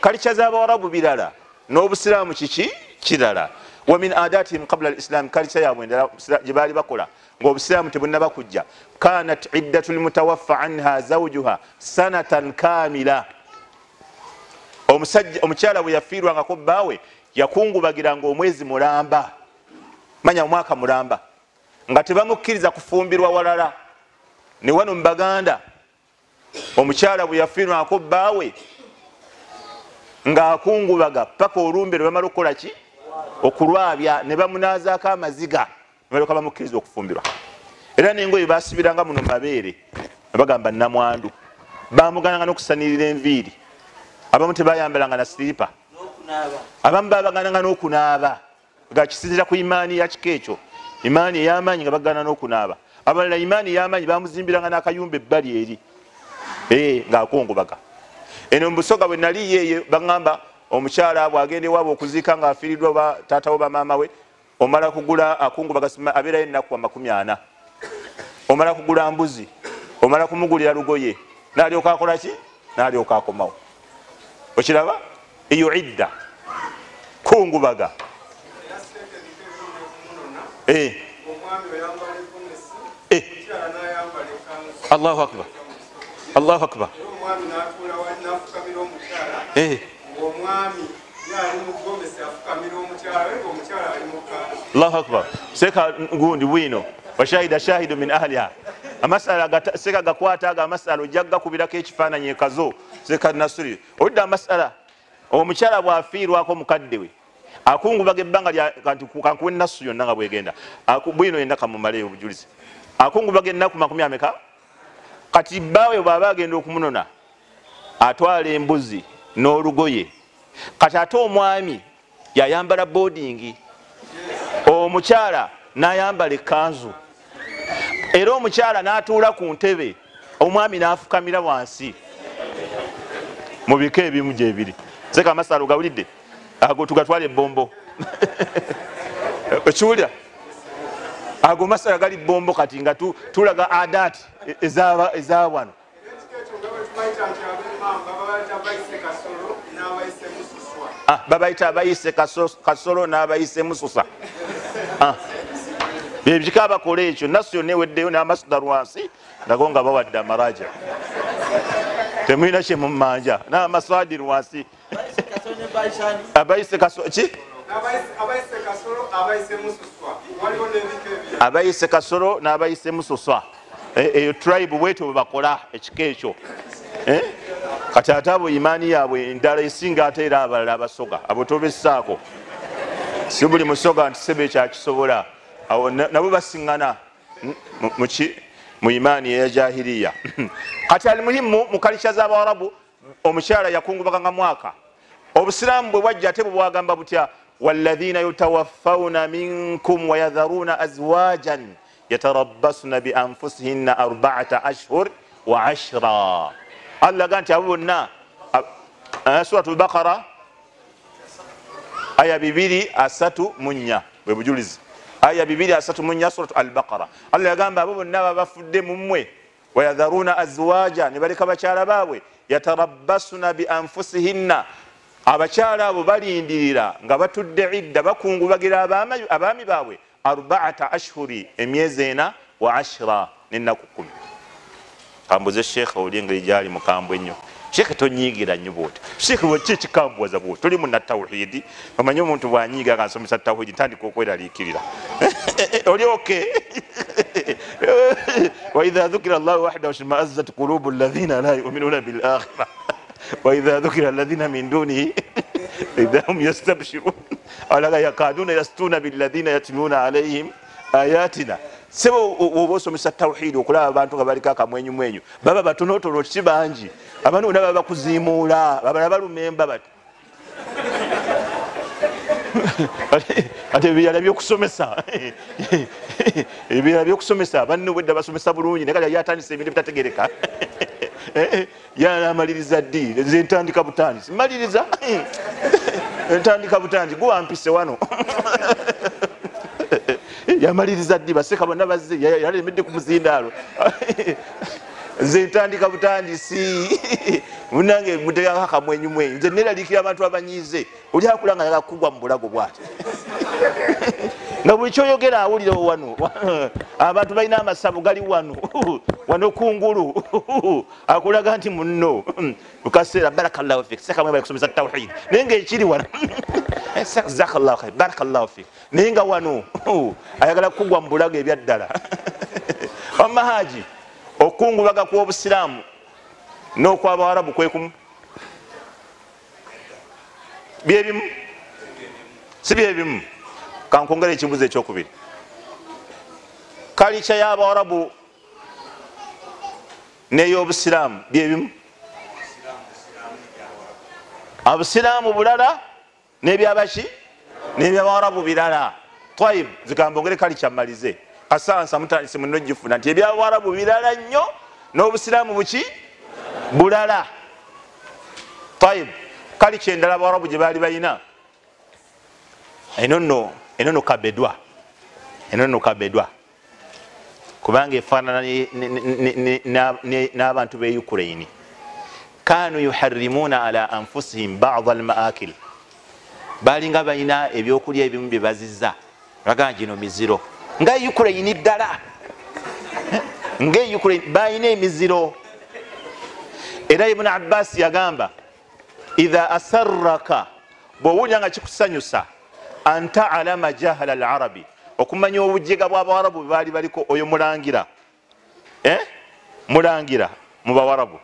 kalicha z'abawarabu birala n'obusiraamu kiki kirala wa min adatihim qabla alislam kalicha yabwe ndala gye baali bakola ng'obusiraamu tebunnaba kujja kanat iddatu lmutawaffa anha zawjuha sanatan kamila omukyala bwe yafiirwangako bbaawe yakungubagiranga omwezi mulamba manya omwaka mulamba nga tebamukkiriza kufumbirwa walala ne wano mu Baganda omukyala bwe yafiirwangako bbaawe ng'akungubaga paka olumbe lwe bamala okukola ki okulwabya ne bamunaazaako amaziga ne balyoka bamukkiriza okufumbirwa era n'engoye baasibiranga muno mabeere ne bagamba namwandu bamugananga n'okusanirira enviiri abamu tebayambalanga na siripa abamu babagananga n'okunaaba nga kisinzira ku imaani ya kika ekyo imaani ey'amaanyi nga bagana n'okunaaba abalala imaani ey'amaanyi bamuzimbiranga n'akayumba ebbali eri ng'akungubaga eno mubusoga bwe nali yeeye bagamba omukyala bw'agenda ewaabwe okuziika ng'afiiriddwa oba taata we bamaama we omala kugula akungubaga abeerayo ennaku 40 omala kugula mbuzi omala kumugulira lugoye n'alyoka akola ki n'alyoka akomawo okiraba eyo idda kungubaga Allahu akbar Allahu akbar Allahu akbar seka ngundi bwino washahida shahidu min ahliha amasala seka gakwata aga amasala ojagga kubirako ekifaananyi ekazo seka nasuri odda amasala omukyala bwafiirwako mukadde we akungubaga ebbanga lya kankuwa ennasu yonna nga bwegenda bwino yenda kamumaleyo obujulizi akungubaga ennaku 40 kati bbaawe bw'aba agenda okumunona atwala embuzi n'olugoye kati ate omwami yayambala boarding omukyala n'ayambala ekkanzu era omukyala n'atuula ku ntebe omwami n'afukamira wansi mu bika ebimu gyebiri seka amasalo gawulidde ago tugatwala ebbombo ekiwulira ago masala gali bombo kati nga tulaga adati ezawano babayita abayise kasolo n'abayise mususa byebika bakola ekyo nasu yonna eweddeyo n'amasudar wansi nago nga bawadde amaraja temulina kye mumanja n'amasadir wansi abayise kasolo ki abayise kasolo n'abayise mususwa eyo tribe bwetyo bwebakola ekika ekyo kati ate abo imaani yaabwe endala esinga ate era abalala abasoga abo tobessaako si buli musoga nti sebe kyakisobola awo nabo basiŋŋana mu imaani eya jahiliya kati alimuhimu mu kalicha z'abawarabu omukyala yakungubaganga mwaka obusiraamu bwe bwajja ate bwe bwagamba butya والذين يتوفون منكم ويذرون أزواجا يتربصن بأنفسهن 4 أشهر وعشرا الله قالت أبونا سورة البقرة آية ببيري أساتو منيا ببجولز آية ببيري أساتو منيا سورة البقرة الله قال أبونا بفد مموي ويذرون أزواجا نبالك بشار باوي يتربصن بأنفسهن abakyala abo balindirira nga batudde idda bakungubagira abaami baabwe 4 ashhuri emyezi 4 wa 10 n'ennaku 10. kambuze sheekhe oli engeri gyali mukambwe ennyo. Sheekhe tonyiigira nnyo bwoti. Sheekhe waki kikambuwaza bwoti? Toli munna tawhidi. Omanyi omuntu bw'anyiiga akansomesa tawhidi ntandika okweraliikirira. Oli oke. Wa idha dhukira Allahu wahdahu shma'azzat qulubu alladhina la yu'minuna bil akhirah. Wa idha dhukira alladhina min dunihi idha hum yastabshirun. Ala yakaduna yastuna bil ladhina yatluna alayhim ayatina. Sebo obosomesa tawhid okulaba abantu nga baliko akamwenyumwenyu baba batonotono kibangi abantu bonna baba bakuzimuula babala balumemba bati ate ebirala byokusomesa ebirala byokusomesa banno bwedda basomesa bulungi naye kati yatandisa ebintu bitategereka yanamaliriza ddi nze ntandika butandisi maliriza ntandika butandisi guwampise wano yamaliriza ddi baseka bonna bazze yalemedde ku muzindaalo nze ntandika butandisi munange mutegako akamwenyumwenyu nze neraliikira abantu abanyiize oli akula nga yakakugwa mu bulago bwati nga buli kyoyogera awulirawo wano abantu balina amasabu gali wano kungulu akulaga nti munno mukaseera barakallahu fik sekamwe bali kusomesa tawhid naye ngaekiri wano jazakallahu khair barakallahu fik naye nga wano ayagala kugwa mu bulago ebyaddala wamahaji okungubaga kw'obusiraamu n'okw'abawarabu kwekumu byebimu si byebimu. kankongera ekibuzo ekyokubiri kalica y'abawarabu n'ey'obusiraamu byebimu. abusiraamu bulala n'ebyabaki n'ebyabawarabu birala. Twaib zikambongere kalica mmalize kasansa mutandise muno gifuna nti ebyabawarabu birala nnyo n'obusiraamu buki bulala. Twaib kalica endala abawarabu gye baali balina enono kabedwa kubanga efaanana n'abantu be Ukraine. Kanu yuharrimuna ala anfusihim ba'd al-ma'akil. Balinga balina ebyokulya ebimu bye bazizza baga gino miziro nga Ukraine ddala nga Ukraine balina emiziro. Era Ibn Abbas yagamba idha asarraka bw'owulira nga kikusanyusa anta alama jahala al-arabi okumanya obujega bw'abawarabu bwe baali baliko oyo mulangira mulangira mu bawarabu.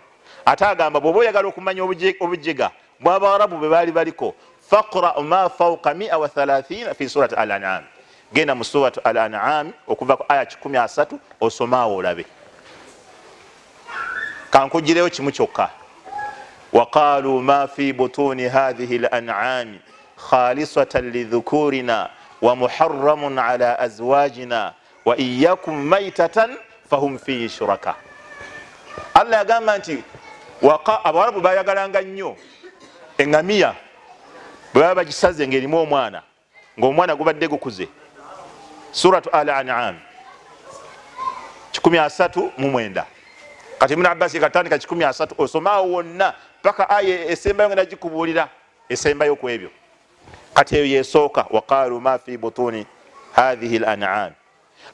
Ate agamba bw'oba oyagala okumanya obujega bw'abawarabu bwe baali baliko faqra ma fawqa 130 fi surati al-an'am. Genda mu surati al-an'am okuva ku aya 13 osomaawo olabe. Kankugireyo kimu kyokka. وقالوا ما في بطون هذه الأنعام خالصة لذكورنا ومحرم على أزواجنا وإن يكن ميتة فهم فيه شركاء. الله يقول أنت abawarabu bayagalanga nnyo engamiya bwe baba bagisaze ng'erimu omwana ng'omwana gubadde gukuze. Suratu al-an'am 139. kati Ibn Abbas katandika 130 osomaawo wonna paka aya esembayo ngenda gikubuulira esembayo ku ebyo. Kati eyo yesooka waqaalu ma fi butuni hadhihi al-an'am.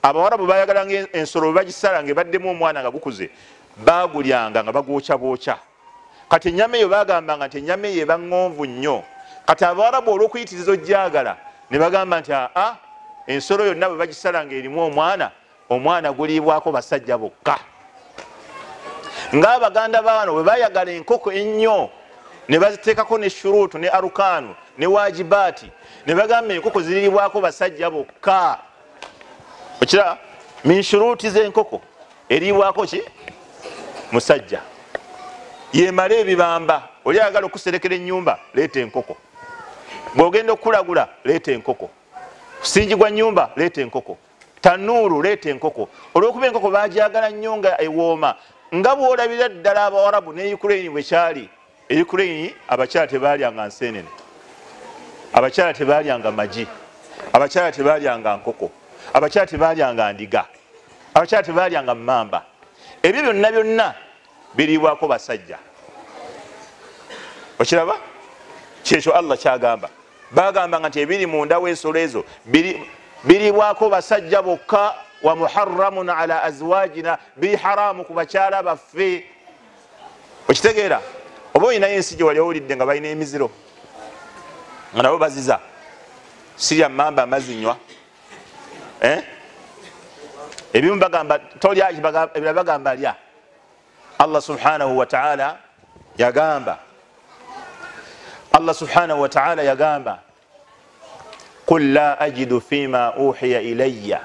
Abawarabu bayagalanga ensolo bagisala ng'ebaddemu omwana nga gukuze bagulyanga nga bagwokya. Kati ennyama eyo bagambanga nti ennyama eyo eba ŋŋonvu nnyo. Kati abawarabu olw'okuyitiriza ojjagala ne bagamba nti ensolo yonna bwe bagisala ng'erimu omwana guliibwako basajja bokka. Ng'abaganda baano bwe bayagala enkoko ennyo ne baziteekako ne shuruutu ne arukaanu ne wajibaati ne bagamba enkoko ziriibwako basajja bokka. Okira min shuruuti z'enkoko eriibwako ki musajja. Yemala ebibamba oli ayagala okuserekera ennyumba leeta enkoko. Bw'ogenda okukulagula leeta enkoko. Kusinjibwa nnyumba leeta enkoko. Tanuuru leeta enkoko. Olw'okuba enkoko bagyagala nnyo nga ewooma nga bw'olabira ddala abawarabu ne Ukraine bwe kyali. Ukraine abakyala tebaalyanga nseenene, abakyala tebaalyanga magi, abakyala tebaalyanga nkoko, abakyala tebaalyanga ndiga, abakyala tebaalyanga mmamba. Ebyo byonna biriibwako basajja. Okiraba? kyekyo Allah kyagamba. Bagambanga nti ebiri munda w'ensolo ezo biribwako basajja bokka, wa muharramun ala azwajina, biri haramu ku bakyala baffe. Okitegeera? Oba olinayo ensi gye wali owulidde nga balina emiziro nga nabo baziza, sirya mamba amazinywa, ebimu bagamba tolya, ebirala bagamba lya. Allah subhanahu wa ta'ala yagamba, Allah subhanahu wa ta'ala yagamba, qul la ajidu fima uhiya ilayya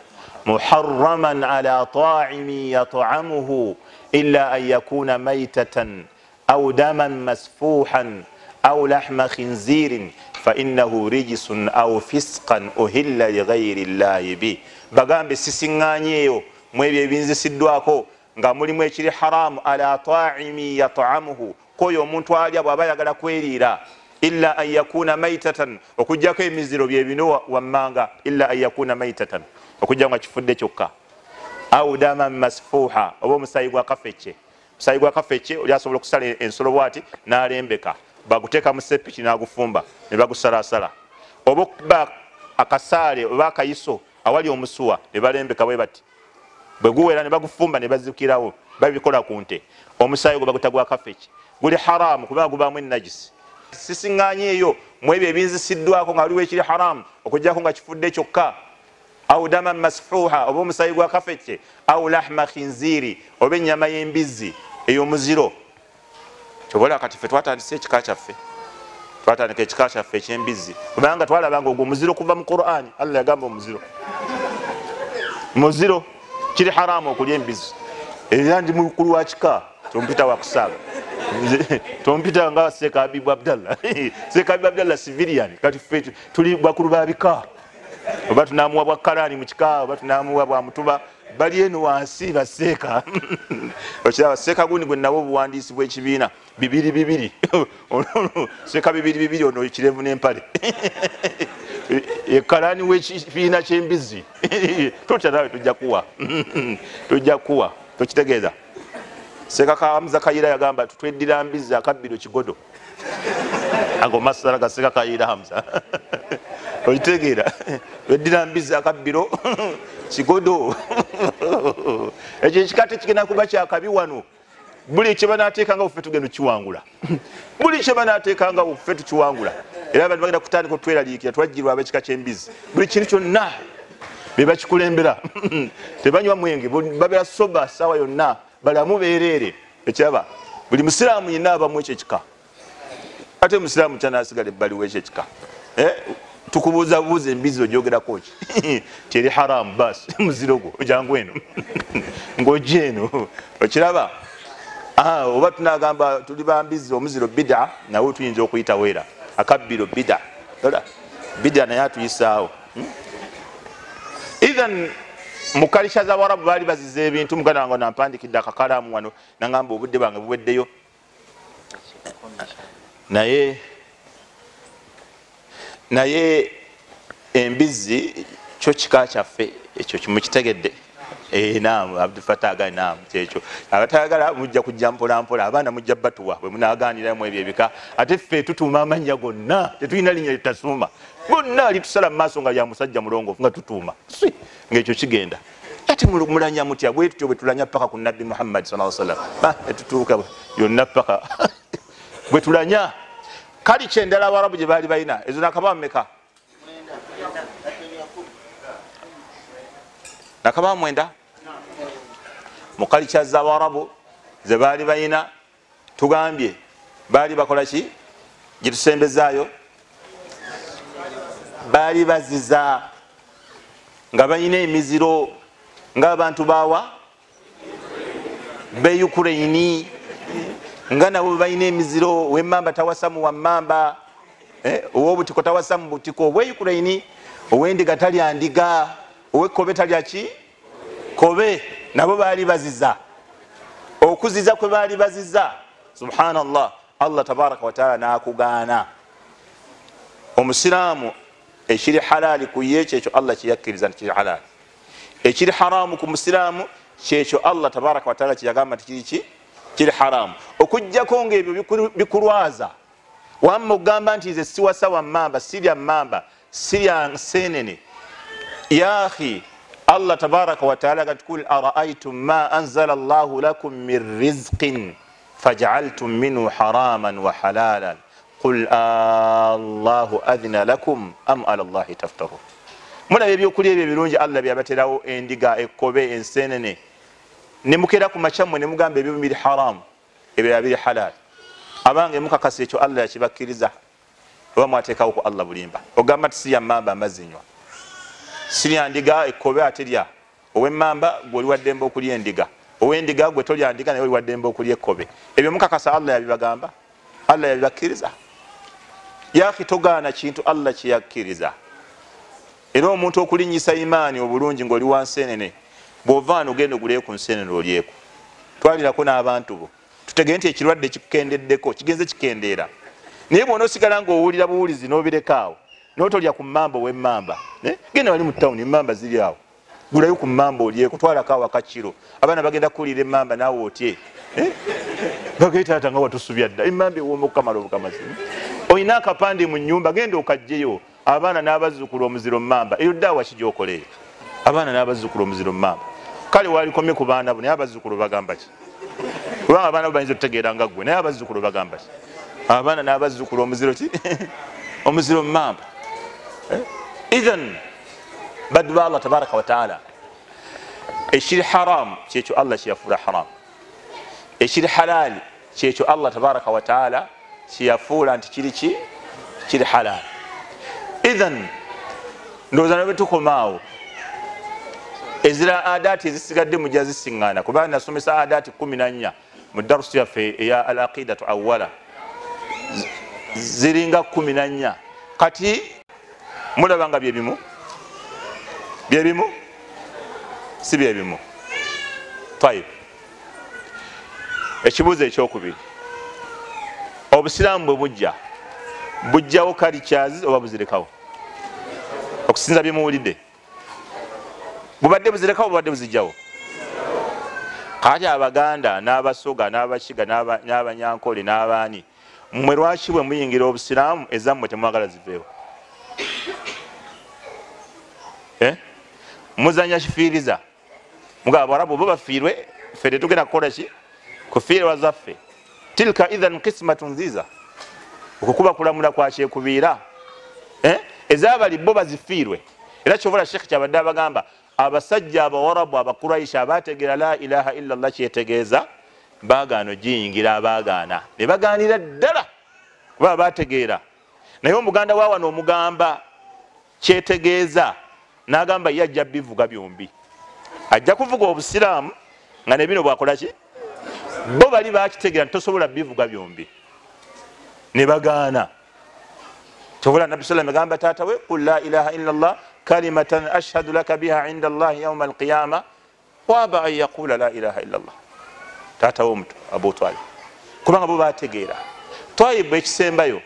muharraman ala ta'imin yat'amuhu illa an yakuna maytatan aw daman masfuhan aw lahma khinzirin fa innahu rijsun aw fisqan uhilla li ghayri llahi bi. Bagambe sisiŋŋaanyeeyo mu ebyo ebinzisiddwako nga mulimu ekiri haramu ala ta'imin yat'amuhu, koyo omuntu alya bw'aba ayagala kweriira, illa an yakuna maitatan, okujjako emiziro bye bino wammanga, illa an yakuna maitatan, okujja nga kifudde kyokka, aw daman masfuha, oba omusaayi gwa kafecce. Omusaayi gwa kafecce oli asobola okusala ensolo bwati n'alembeka, baguteeka mu seppiki n'agufumba ne bagusalaasala, oba okuba akasaale oba akayiso awali omusuwa ne balembeka bwe bati, bwe guwera ne bagufumba ne bazikirawo, babikola ku nte. Omusaayi gwe baguta gwa kafecce guli haramu kubanga gubaamu enajisi. Sisiŋŋaanyeeyo mu ebyo ebinzisiddwako nga waliwo ekiri haramu okujjako nga kifudde kyokka, aw daman masfuha, oba omusaayi gwa kafecce, aw lahma khinziri, oba ennyama y'embizzi ey'omuziro. Kyobola kati ffe twatandise ekika kyaffe, twatandika ekika kyaffe eky'embizzi kubanga twalabanga ogwo omuziro kuva mu Qur'ani. Allah yagamba muziro kiri haramu okulya embizzi. Era ndi mukulu wa kika tompita wakusaaga, tompita nga Sheikh Habib Abdallah. Sheikh Habib Abdallah civilian, kati ffe tuli bakulu ba bika, oba tunamuwa bwa Karani mu kika, oba tunamuwa bwa Mutuba, bali eno wansi baseeka. Okiraba Sheikh gundi gwe nabo obuwandiisi bw'ekibiina bibiri Sheikh bibiri ono ekirevu n'empale Karani w'ekibiina ky'embizzi totya nawe tujja kuwa tokitegeeza. Sheikh Hamza Kayira yagamba tutweddira mbizzi akabbiro kigodo, ago masala ga Sheikh Kayira Hamza okitegeera, tweddira mbizzi akabbiro kigodo. Ekyo ekikate kigenda kuba kyakabi wano. Buli kye banaateekanga ffe tugenda kiwangula, buli kye banaateekanga ffe tukiwangula. Era abantu bagenda kutandika otweraliikira, twajjirwa ab'ekika ky'embizzi, buli kintu kyonna be bakikulembera. Tebanywa mwenge, babeera soba ssaawa yonna, balamu beereere. Ekiraba buli musiraamu yenna abamu ekyo ekika, ate musiraamu kyanasigala ebbali w'ekyo ekika. Tukubuuza buuza embizzi ogyogerako ki? Kyeri haramu basi, muziro gwo ojangu eno ng'ojja eno. Okiraba? Oba tunagamba tuli bambizzi omuziro bid'a, nawe tuyinza okuyita weera akabbiro bid'a. Bid'a naye atuyisaawo. Ithan mu kalisha z'Abarabu baali baziza ebintu. Muganda wange nampandikidde akakalaamu wano nangamba obudde bwange buweddeyo, naye embizzi kyo kika kyaffe ekyo kimukitegedde. Naamu Abdul Fattah agani naamu kyekyo. Abatayagala mujja kujja mpola mpola, abaana mujja batuwa bwe munaaganiramu ebyo ebika. Ate ffe tutuuma amannya gonna, tetulina linnya litasuuma, gonna litusala mu maaso nga lya musajja mulongoofu nga tutuuma ng'ekyo kigenda. Ate mulanya mutya bwe tutyo bwe tulanya paka ku Nabbi Muhammad sallallahu alaihi wasallam, etutuuka yonna paka bwe tulanya. Kali kyendala Abarabu gye baali balina ezo nakaba mmeka? Nakaba mwenda mu kalicha z'Abarabu ze baali balina, tugambye baali bakola ki? Gye tusembezaayo baali baziza nga balina emiziro ng'abantu baawa be Ukraine, nga nabo balina emiziro. Wemmamba tawasamu wammamba, ow'obutiko tawasamu butiko obwe Ukraine, ow'endiga talya ndiga, ow'ekkobe talya ki? Kobe. Nabo baali baziza. Okuziza kwe baali baziza, subhanallah, Allah tabaraka wa taala n'akugaana. Omusiraamu ekiri halaali ku ye kyekyo Allah kiyakkiriza nti kiri halaali, ekiri haramu ku musiraamu kyekyo Allah tabaraka wa taala kiyagamba nti kiri haramu. Okujjako ng'ebyo bikulwaza wamma ogamba nti nze siwasawa mamba sirya mamba sirya nsenene ya akhi Allah tabaraka wa taala gatukul araaitum ma anzala Allahu lakum min rizqin faj'altum minhu haraman wa halalan qul Allahu adhina lakum am ala Allahi taftarun. Mulabye ebyokulya ebyo ebirungi Allah byabaterawo endiga ekkobe ensenene ne mukera ku machamwe ne mugamba ebyo biri haram ebyo biri halal abange mukakasa ekyo Allah yakibakkiriza oba mwateekawo ku Allah bulimba ogamba tisiya mamba amazinywa sirya ndiga ekkobe aterya ow'emmamba gw'oli waddembe okulya endiga ow'endiga gwe tolya ndiga naye oli waddembe okulya ekkobe ebyo mukakasa Allah yabibagamba Allah yabibakkiriza yaki togaana kintu Allah kiyakkiriza era omuntu okulinyisa imaani obulungi ng'oli wansenene bw'ovaana ogenda oguleyo ku nsenene olyeko twalirako n'abantu bo tutegere nti ekirwadde kikukendeddeko kigenze kikendeera naye bw'onoosigala ng'owulira buwulizi n'obirekaawo n'otolya ku mmamba ow'emmamba genda wali mu tawuni emmamba ziri awo gulayo ku mmamba olyeko twalako awakakiro abaana bagenda kuwulira emmamba naawe otye bagayitaata nga watusubya dda emmamba ewooma okukamala obukamazi olina akapande mu nnyumba genda okajjeyo abaana n'abazzukulu omuziro mmamba eyo ddaawa kijookoleyo abaana n'abazzukulu omuziro mmamba kale walikomye ku baana bo naye abazzukulu bagamba ki kubanga abaana bo bayinza otutegeera nga ggwe naye abazzukulu bagamba ki abaana n'abazzukulu omuziro ki omuziro mmamba idhan baddu ba Allah tabaraka wa taala ekiri haram kyekyo Allah kiyafuula haram ekiri halali kyekyo Allah tabaraka wa taala kiyafuula nti kiri halali idhan ndowooza ne bwe tukomaawo ezira adaati ezisigadde mujja zisiŋŋaana kubanga nasomesa adaati 14 mu darusu yaffe eya al aqidatu awwala ziringa 14 kati mulaba nga byebimu si byebimu tayib ekibuuzo ekyokubiri obusiraamu bwe bujjawo cultures oba buzirekawo okusinza byemuwulidde bubadde buzirekawo bubadde buzijjawo kati abaganda n'abasoga n'abakiga n'abanyankole n'abaani mmwe lwaki bwe muyingira obusiraamu ezammwe temwagala ziveewo muzanya kifiiriza mugaba abarabu bo bafiirwe ffe tetugenda kukola ki kufiirwa zaffe tilka idhan qismatun nziza okukuba kulamula kwakyekubiira ezabali bo bazifiirwe era kyobola shekhi kyabadde abagamba abasajja abawarabu abakuraisha abategeera la ilaha illa Allah kyetegeeza baagaano giyingira abaagaana ne bagaanira ddala kuba bategeera naye omuganda wa wano omugamba kyetegeeza n'agamba ye ajja bivuga byombi ajja kuvuga obusiraamu nga ne bino bwakola ki bo bali bakitegeera tosobola bivuga byombi ne bagaana kyobola nabbi sallam agamba taata we qul la ilaha illa Allah kalimatan ashhadu laka biha inda Allah yawma alqiyama wa aba an yaqula la ilaha illa Allah taata we omuto Abu Talib kubanga bo bategeera twayibu ekisembayo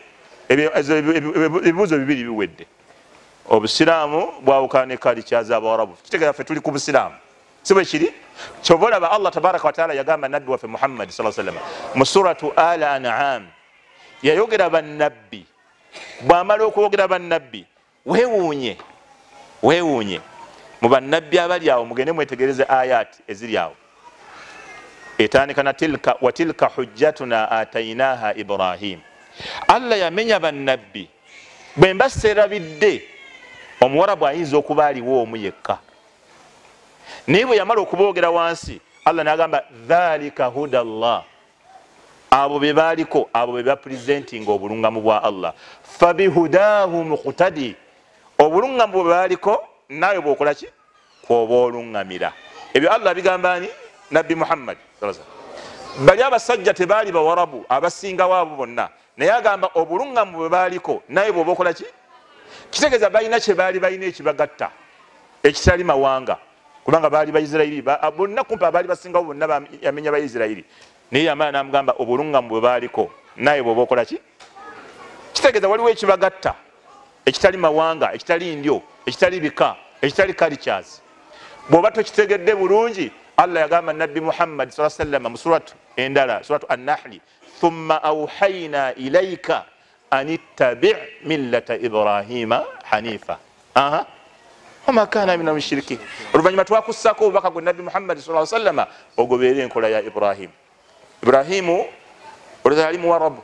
ebibuuzo bibiri biwedde obusiraamu bwawukana ne cultures abawarabu kitegeera ffe tuli ku busiraamu si bwe kiri kyobola ba Allah tabaraka wa taala yagamba nabbi waffe Muhammad sallallahu alaihi wasallam mu suratu al-an'am yayogera bannabbi bw'amala okwogera bannabbi weewuunye mu bannabbi abali awo mugende mwetegereze ayati eziri awo etandika na wa tilka hujjatuna atainaha Ibrahim. Allah yamenya bannabbi bwe mba serabidde omuwarabu ayinza okuba aliwo omu yekka naye bwe yamala okuboogera wansi Allah n'agamba dhalika huda Allah abo be baaliko abo be bapresentinga obulungamu bwa Allah fabihudahu muqtadi obulungamu bwe baaliko naawe bw'okola ki kwoba olungamira ebyo Allah bigamba ni nabbi Muhammad bali abasajja tebaali bawarabu abasingawo abo bonna naye agamba obulungamu bwe baaliko naye bw'oba okola ki kitegeeza balina kye baali balina ekibagatta ekitali mawanga kubanga baali Baisirayiri bonna kumpa baali basingawo bonna yamenya Baisirayiri naye yamala n'amugamba obulungamu bwe baaliko naye bw'oba okola ki kitegeeza waliwo ekibagatta ekitali mawanga ekitali ndyo ekitali bika ekitali cultures bw'oba tokitegedde bulungi Allah yagamba nabbi Muhammad sallallahu alaihi wasallam mu suratu endala suratu an-Nahl thumma awhayna ilayka anittabi' millata Ibrahima hanifa wama kana mina mushrikin. Oluvanyuma twakussako obubaka gwe Nabbi Muhammad sallallahu alaihi wasallam ogoberera enkola ya Ibrahim. Ibrahimu olowooza yali muwarabu?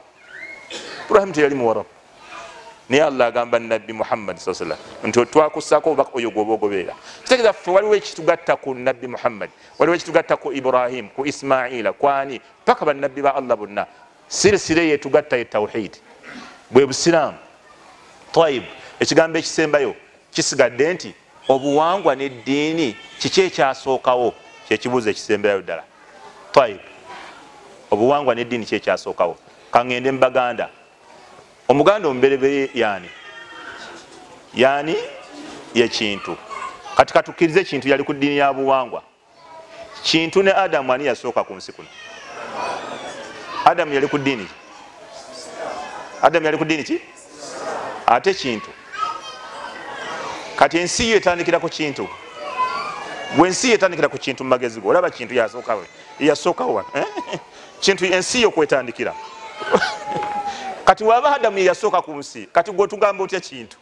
Ibrahimu teyali muwarabu, naye Allah agamba Nabbi Muhammad sallallahu alaihi wasallam nti twakussako obubaka oyo gwoba ogoberera. Kitegeeza ffe waliwo ekitugatta ku Nabbi Muhammad, waliwo ekitugatta ku Ibrahim, ku Ismaila, kwani paka bannabbi ba Allah bonna. Sirisire yetugatta ye tawhid, bwe busiraamu. Tayib, ekigambo ekisembayo kisigadde nti obuwangwa n'eddiini kiki ekyasookawo? Kyekibuuzo ekisembayo ddala. Tayib, obuwangwa n'eddiini kiki ekyasookawo? Kaŋŋende mu Baganda. Omuganda omubereberye yani? Yani ye Kintu. Kati katukkirize Kintu yali ku ddiini ya buwangwa. Kintu ne Adamu ani yasooka ku nsi kuno? Adamu yali ku ddiini ki? Adamu yali ku ddiini ki? Ate Kintu. Kati ensi yo etandikira ku Kintu. Gwe ensi yo etandikira ku Kintu mu magezi go. Olaba Kintu yasookawo. Yasookawo. Kintu ensi yo kwetandikira. Kati waba Adamu yasooka ku nsi, kati gwe tugamba otya Kintu?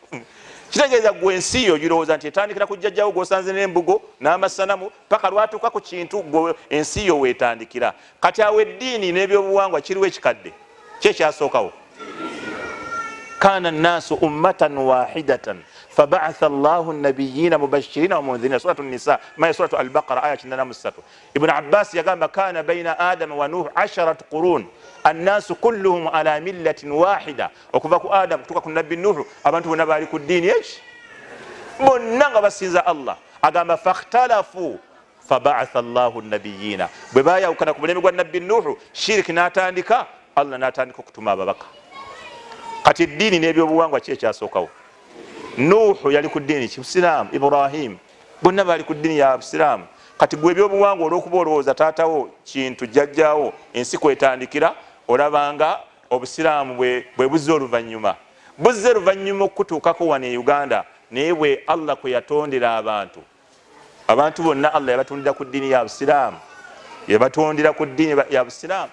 Kitegeeza gwe ensi yo girowooza nti etandikira ku jjajjawo gw'osanze n'embugo n'amasanamu paka lwatuuka ku Kintu gwe ensi yo weetandikira. Kati awo eddiini n'ebyobuwangwa kiriwo ekikadde kyekyasookawo. Kana nnaasu ummatan wahidatan فبعث الله النبيين مبشرين ومنذرين. سورة النساء ما هي سورة البقرة آية 63. ابن عباس يقول كان بين آدم ونوح 10 قرون الناس كلهم على ملة واحدة. وكفاكو آدم توكا النبي نوح أبنتو نبالك الدين إيش بنغ بسيزا الله أقام فاختلفوا فبعث الله النبيين ببايا وكان كبلين النبي نوح شرك ناتاندك الله ناتاندك كتما ببكا. قتل الدين نبي وبوان وشيء سوكاو. Nuhu yali ku ddiini ki Busiraamu, Ibrahim bonna bali ku ddiini ya Busiraamu. Kati gwe ebyobuwangwa olw'okuba olowooza taatawo Kintu jjajjaawo ensi kwetandikira, olabanga Obusiraamu bwe buzze oluvannyuma. Buzze oluvannyuma okutuukako wano e Uganda, naye bwe Allah kwe yatondera abantu bonna Allah yabatondera ku ddiini ya Busiraamu, yabatondera ku ddiini ya Busiraamu.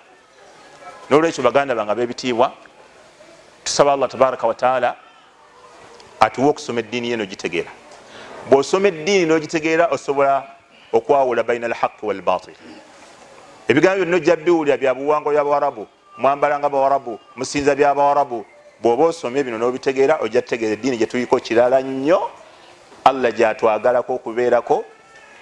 N'olwekyo baganda bange ab'ebitiibwa, tusaba Allah tabaraka wa taala atuwa okusoma eddiini ye n'ogitegeera. Bw'osoma eddiini n'ogitegeera osobola okwawula baina alhaqi walbatil. Ebigambo byonna ojja biwulira bya buwangwa by'Abawarabu, mwambalanga Bawarabu, musinza by'Abawarabu. Bw'oba osomye bino n'obitegeera ojja tutegeera eddiini gye tuliko kirala nnyo, Allah gy'atwagalako okubeerako,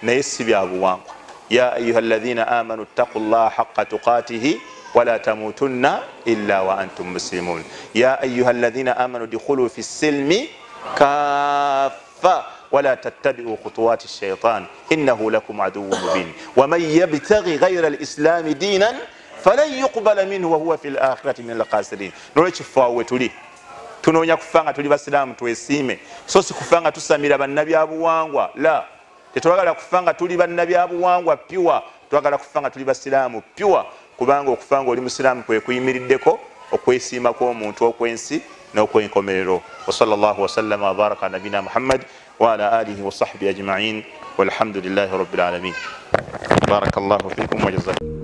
naye si bya buwangwa. Ya ayuha alladhina amanu ttaqu llaha haqqa tuqatihi ولا تموتن إلا وأنتم مسلمون. يا أيها الذين آمنوا ادخلوا في السلم كافة ولا تتبعوا خطوات الشيطان إنه لكم عدو مبين. ومن يبتغي غير الإسلام دينا فلن يقبل منه وهو في الآخرة من الخاسرين. نولش فاوتولي tunoonya kufanga tuli basiraamu twesiime, so si kufanga tusamira bannabi abuwangwa. La, tetwagala kufanga tuli bannabi abuwangwa pyuwa, twagala kufanga tuli basiraamu pyuwa. Kubanga okufanga oli musiraamu kwe kuyimiriddeko okwesiima kw'omuntu okwensi n'okwenkomerero. Wa sallallahu wa sallama wa baraka ala nabina Muhammad wa ala alihi wa sahbihi ajma'in walhamdulillahi rabbil alamin. Barakallahu fikum wa jazakum.